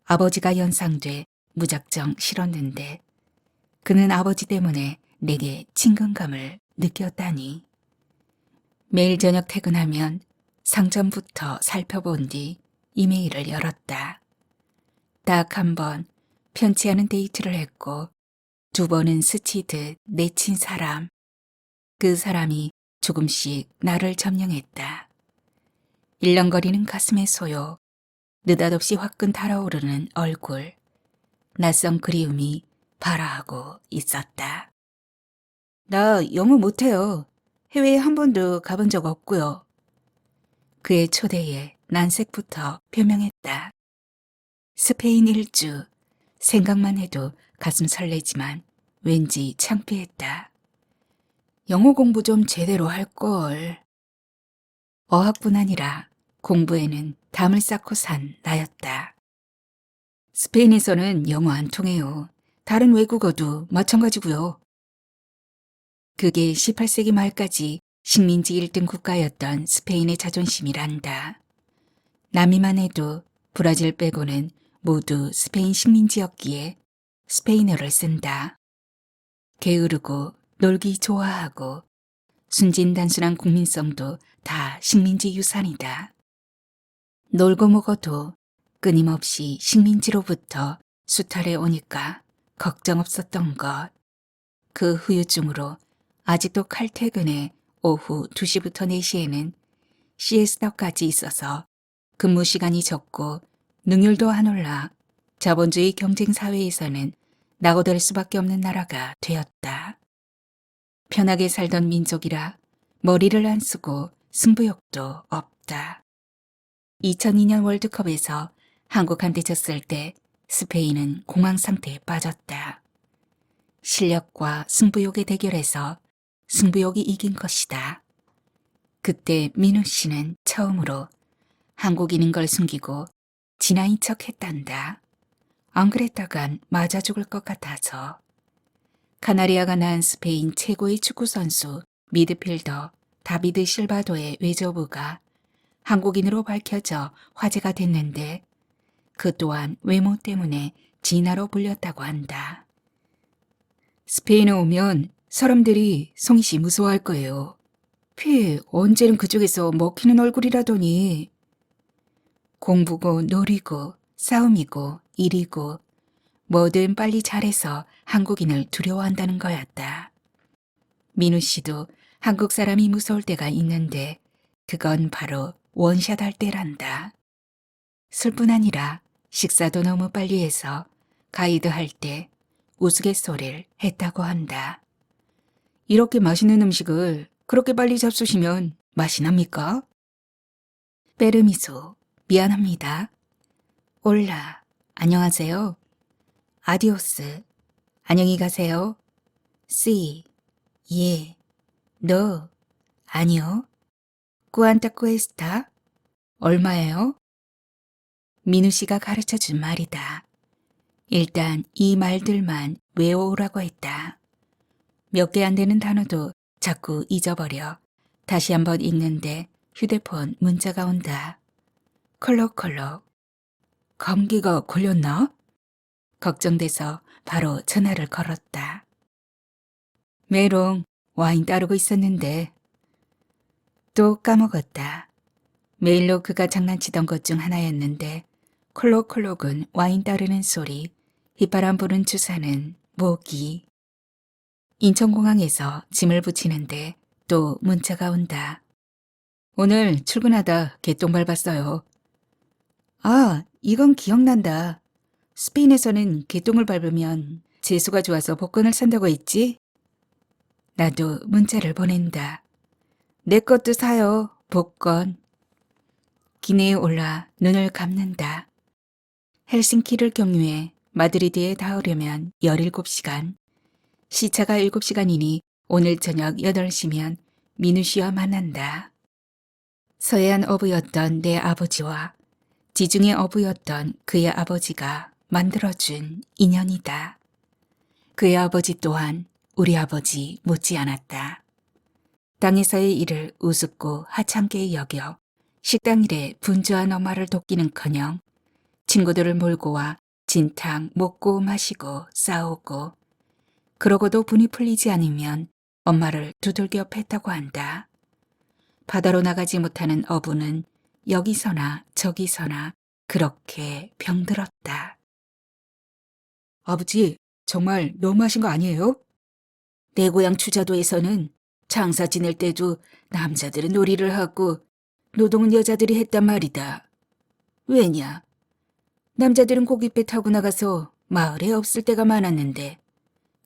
아버지가 연상돼 무작정 싫었는데 그는 아버지 때문에 내게 친근감을 느꼈다니. 매일 저녁 퇴근하면 상점부터 살펴본 뒤 이메일을 열었다. 딱 한 번 편치 않은 데이트를 했고 2번은 스치듯 내친 사람. 그 사람이 조금씩 나를 점령했다. 일렁거리는 가슴의 소요, 느닷없이 화끈 달아오르는 얼굴, 낯선 그리움이 발아하고 있었다. 나 영어 못해요. 해외에 한 번도 가본 적 없고요. 그의 초대에 난색부터 표명했다. 스페인 일주, 생각만 해도 가슴 설레지만 왠지 창피했다. 영어 공부 좀 제대로 할걸. 어학뿐 아니라 공부에는 담을 쌓고 산 나였다. 스페인에서는 영어 안 통해요. 다른 외국어도 마찬가지고요. 그게 18세기 말까지 식민지 1등 국가였던 스페인의 자존심이란다. 남이만 해도 브라질 빼고는 모두 스페인 식민지였기에 스페인어를 쓴다. 게으르고 놀기 좋아하고 순진단순한 국민성도 다 식민지 유산이다. 놀고 먹어도 끊임없이 식민지로부터 수탈해 오니까 걱정 없었던 것. 그 후유증으로 아직도 칼퇴근에 오후 2시부터 4시에는 시에스타까지 있어서 근무 시간이 적고 능률도 안 올라 자본주의 경쟁 사회에서는 낙오될 수밖에 없는 나라가 되었다. 편하게 살던 민족이라 머리를 안 쓰고 승부욕도 없다. 2002년 월드컵에서 한국한테 졌을 때 스페인은 공황 상태에 빠졌다. 실력과 승부욕의 대결에서 승부욕이 이긴 것이다. 그때 민우 씨는 처음으로 한국인인 걸 숨기고 진아인 척 했단다. 안 그랬다간 맞아 죽을 것 같아서. 카나리아가 낳은 스페인 최고의 축구선수 미드필더 다비드 실바도의 외조부가 한국인으로 밝혀져 화제가 됐는데 그 또한 외모 때문에 진아로 불렸다고 한다. 스페인에 오면 사람들이 송이 씨 무서워할 거예요. 언제는 그쪽에서 먹히는 얼굴이라더니. 공부고 놀이고 싸움이고 일이고 뭐든 빨리 잘해서 한국인을 두려워한다는 거였다. 민우 씨도 한국 사람이 무서울 때가 있는데 그건 바로 원샷 할 때란다. 술뿐 아니라 식사도 너무 빨리 해서 가이드 할 때 우스갯소리를 했다고 한다. 이렇게 맛있는 음식을 그렇게 빨리 잡수시면 맛이 납니까? 빼르미소, 미안합니다. 올라, 안녕하세요. 아디오스, 안녕히 가세요. 씨, 예, 너, 아니요. 꾸안타 꾸에스타, 얼마예요? 민우 씨가 가르쳐준 말이다. 일단 이 말들만 외워오라고 했다. 몇 개 안 되는 단어도 자꾸 잊어버려 다시 한번 읽는데 휴대폰 문자가 온다. 콜록콜록. 감기가 걸렸나? 걱정돼서 바로 전화를 걸었다. 메롱, 와인 따르고 있었는데. 또 까먹었다. 메일로 그가 장난치던 것 중 하나였는데 콜록콜록은 와인 따르는 소리, 휘바람 부는 주사는 모기. 인천공항에서 짐을 붙이는데 또 문자가 온다. 오늘 출근하다 개똥 밟았어요. 아, 이건 기억난다. 스페인에서는 개똥을 밟으면 재수가 좋아서 복권을 산다고 했지? 나도 문자를 보낸다. 내 것도 사요, 복권. 기내에 올라 눈을 감는다. 헬싱키를 경유해 마드리드에 닿으려면 17시간. 시차가 7시간이니 오늘 저녁 8시면 민우 씨와 만난다. 서해안 어부였던 내 아버지와 지중해 어부였던 그의 아버지가 만들어준 인연이다. 그의 아버지 또한 우리 아버지 못지않았다. 땅에서의 일을 우습고 하찮게 여겨 식당 일에 분주한 엄마를 돕기는커녕 친구들을 몰고 와 진탕 먹고 마시고 싸우고 그러고도 분이 풀리지 않으면 엄마를 두들겨 팼다고 한다. 바다로 나가지 못하는 어부는 여기서나 저기서나 그렇게 병들었다. 아버지, 정말 너무하신 거 아니에요? 내 고향 추자도에서는 장사 지낼 때도 남자들은 놀이를 하고 노동은 여자들이 했단 말이다. 왜냐? 남자들은 고깃배 타고 나가서 마을에 없을 때가 많았는데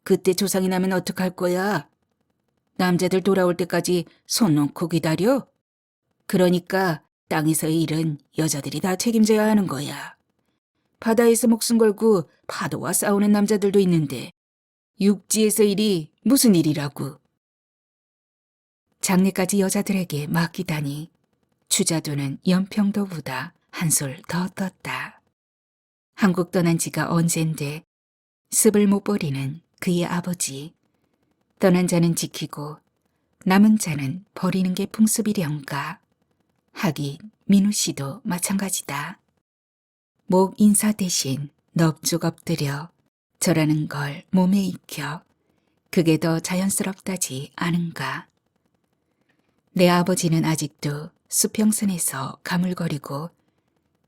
그때 조상이 나면 어떡할 거야? 남자들 돌아올 때까지 손 놓고 기다려? 그러니까 땅에서의 일은 여자들이 다 책임져야 하는 거야. 바다에서 목숨 걸고 파도와 싸우는 남자들도 있는데 육지에서 일이 무슨 일이라고. 장례까지 여자들에게 맡기다니 추자도는 연평도보다 한술 더 떴다. 한국 떠난 지가 언젠데 습을 못 버리는 그의 아버지. 떠난 자는 지키고 남은 자는 버리는 게 풍습이련가. 하긴 민우 씨도 마찬가지다. 목 인사 대신 넙죽 엎드려 절하는 걸 몸에 익혀 그게 더 자연스럽다지 않은가. 내 아버지는 아직도 수평선에서 가물거리고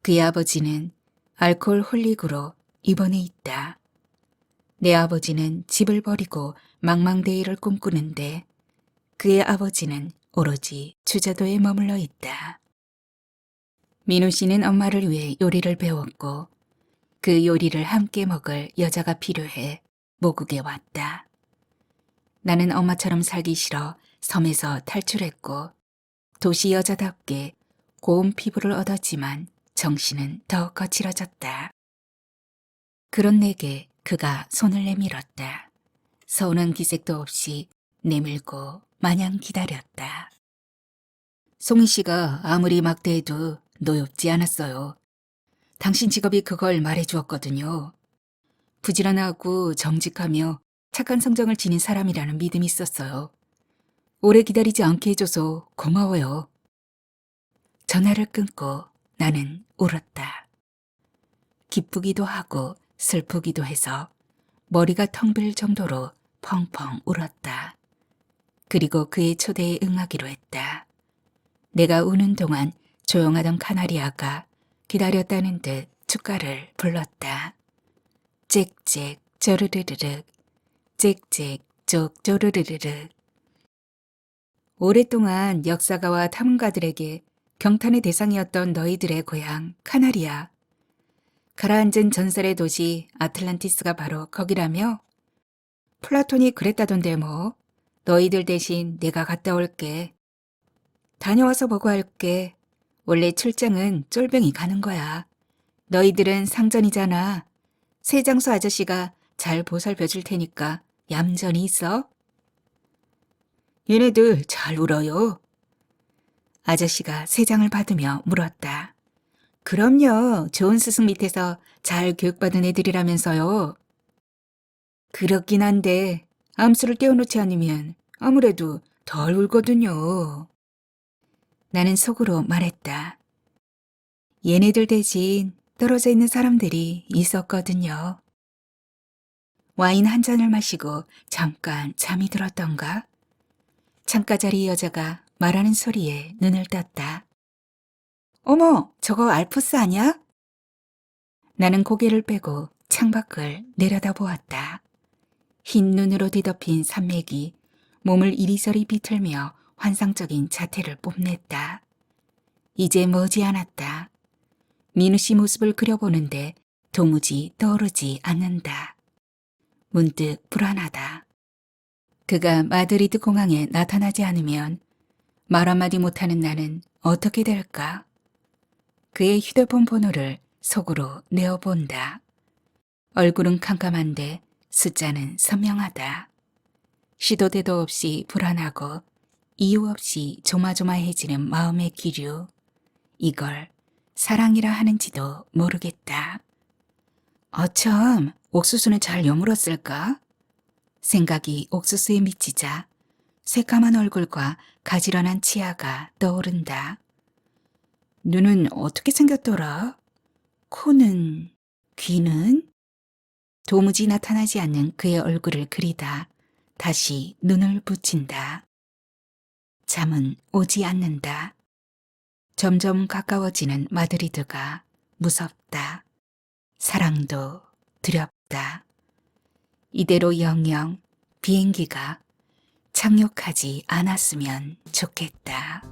그의 아버지는 알코올 홀릭으로 입원해 있다. 내 아버지는 집을 버리고 망망대해를 꿈꾸는데 그의 아버지는 오로지 주자도에 머물러 있다. 민우 씨는 엄마를 위해 요리를 배웠고 그 요리를 함께 먹을 여자가 필요해 모국에 왔다. 나는 엄마처럼 살기 싫어 섬에서 탈출했고 도시 여자답게 고운 피부를 얻었지만 정신은 더 거칠어졌다. 그런 내게 그가 손을 내밀었다. 서운한 기색도 없이 내밀고 마냥 기다렸다. 송희 씨가 아무리 막대해도 노엽지 않았어요. 당신 직업이 그걸 말해주었거든요. 부지런하고 정직하며 착한 성정을 지닌 사람이라는 믿음이 있었어요. 오래 기다리지 않게 해줘서 고마워요. 전화를 끊고 나는 울었다. 기쁘기도 하고 슬프기도 해서 머리가 텅 빌 정도로 펑펑 울었다. 그리고 그의 초대에 응하기로 했다. 내가 우는 동안 조용하던 카나리아가 기다렸다는 듯 축가를 불렀다. 짹짹 쪼르르르륵 짹짹 쪽 쪼르르르륵. 오랫동안 역사가와 탐험가들에게 경탄의 대상이었던 너희들의 고향 카나리아. 가라앉은 전설의 도시 아틀란티스가 바로 거기라며? 플라톤이 그랬다던데 뭐. 너희들 대신 내가 갔다 올게. 다녀와서 보고할게. 원래 출장은 쫄병이 가는 거야. 너희들은 상전이잖아. 세장수 아저씨가 잘 보살펴 줄 테니까 얌전히 있어. 얘네들 잘 울어요. 아저씨가 세 장을 받으며 물었다. 그럼요. 좋은 스승 밑에서 잘 교육받은 애들이라면서요. 그렇긴 한데 암수를 떼어놓지 않으면 아무래도 덜 울거든요. 나는 속으로 말했다. 얘네들 대신 떨어져 있는 사람들이 있었거든요. 와인 한 잔을 마시고 잠깐 잠이 들었던가? 창가자리 여자가 말하는 소리에 눈을 떴다. 어머, 저거 알프스 아니야? 나는 고개를 빼고 창밖을 내려다보았다. 흰 눈으로 뒤덮인 산맥이 몸을 이리저리 비틀며 환상적인 자태를 뽐냈다. 이제 머지않았다. 민우 씨 모습을 그려보는데 도무지 떠오르지 않는다. 문득 불안하다. 그가 마드리드 공항에 나타나지 않으면 말 한마디 못하는 나는 어떻게 될까? 그의 휴대폰 번호를 속으로 내어본다. 얼굴은 캄캄한데 숫자는 선명하다. 시도 때도 없이 불안하고 이유 없이 조마조마해지는 마음의 기류. 이걸 사랑이라 하는지도 모르겠다. 어참, 옥수수는 잘 여물었을까? 생각이 옥수수에 미치자 새까만 얼굴과 가지런한 치아가 떠오른다. 눈은 어떻게 생겼더라? 코는, 귀는? 도무지 나타나지 않는 그의 얼굴을 그리다 다시 눈을 붙인다. 잠은 오지 않는다. 점점 가까워지는 마드리드가 무섭다. 사랑도 두렵다. 이대로 영영 비행기가 착륙하지 않았으면 좋겠다.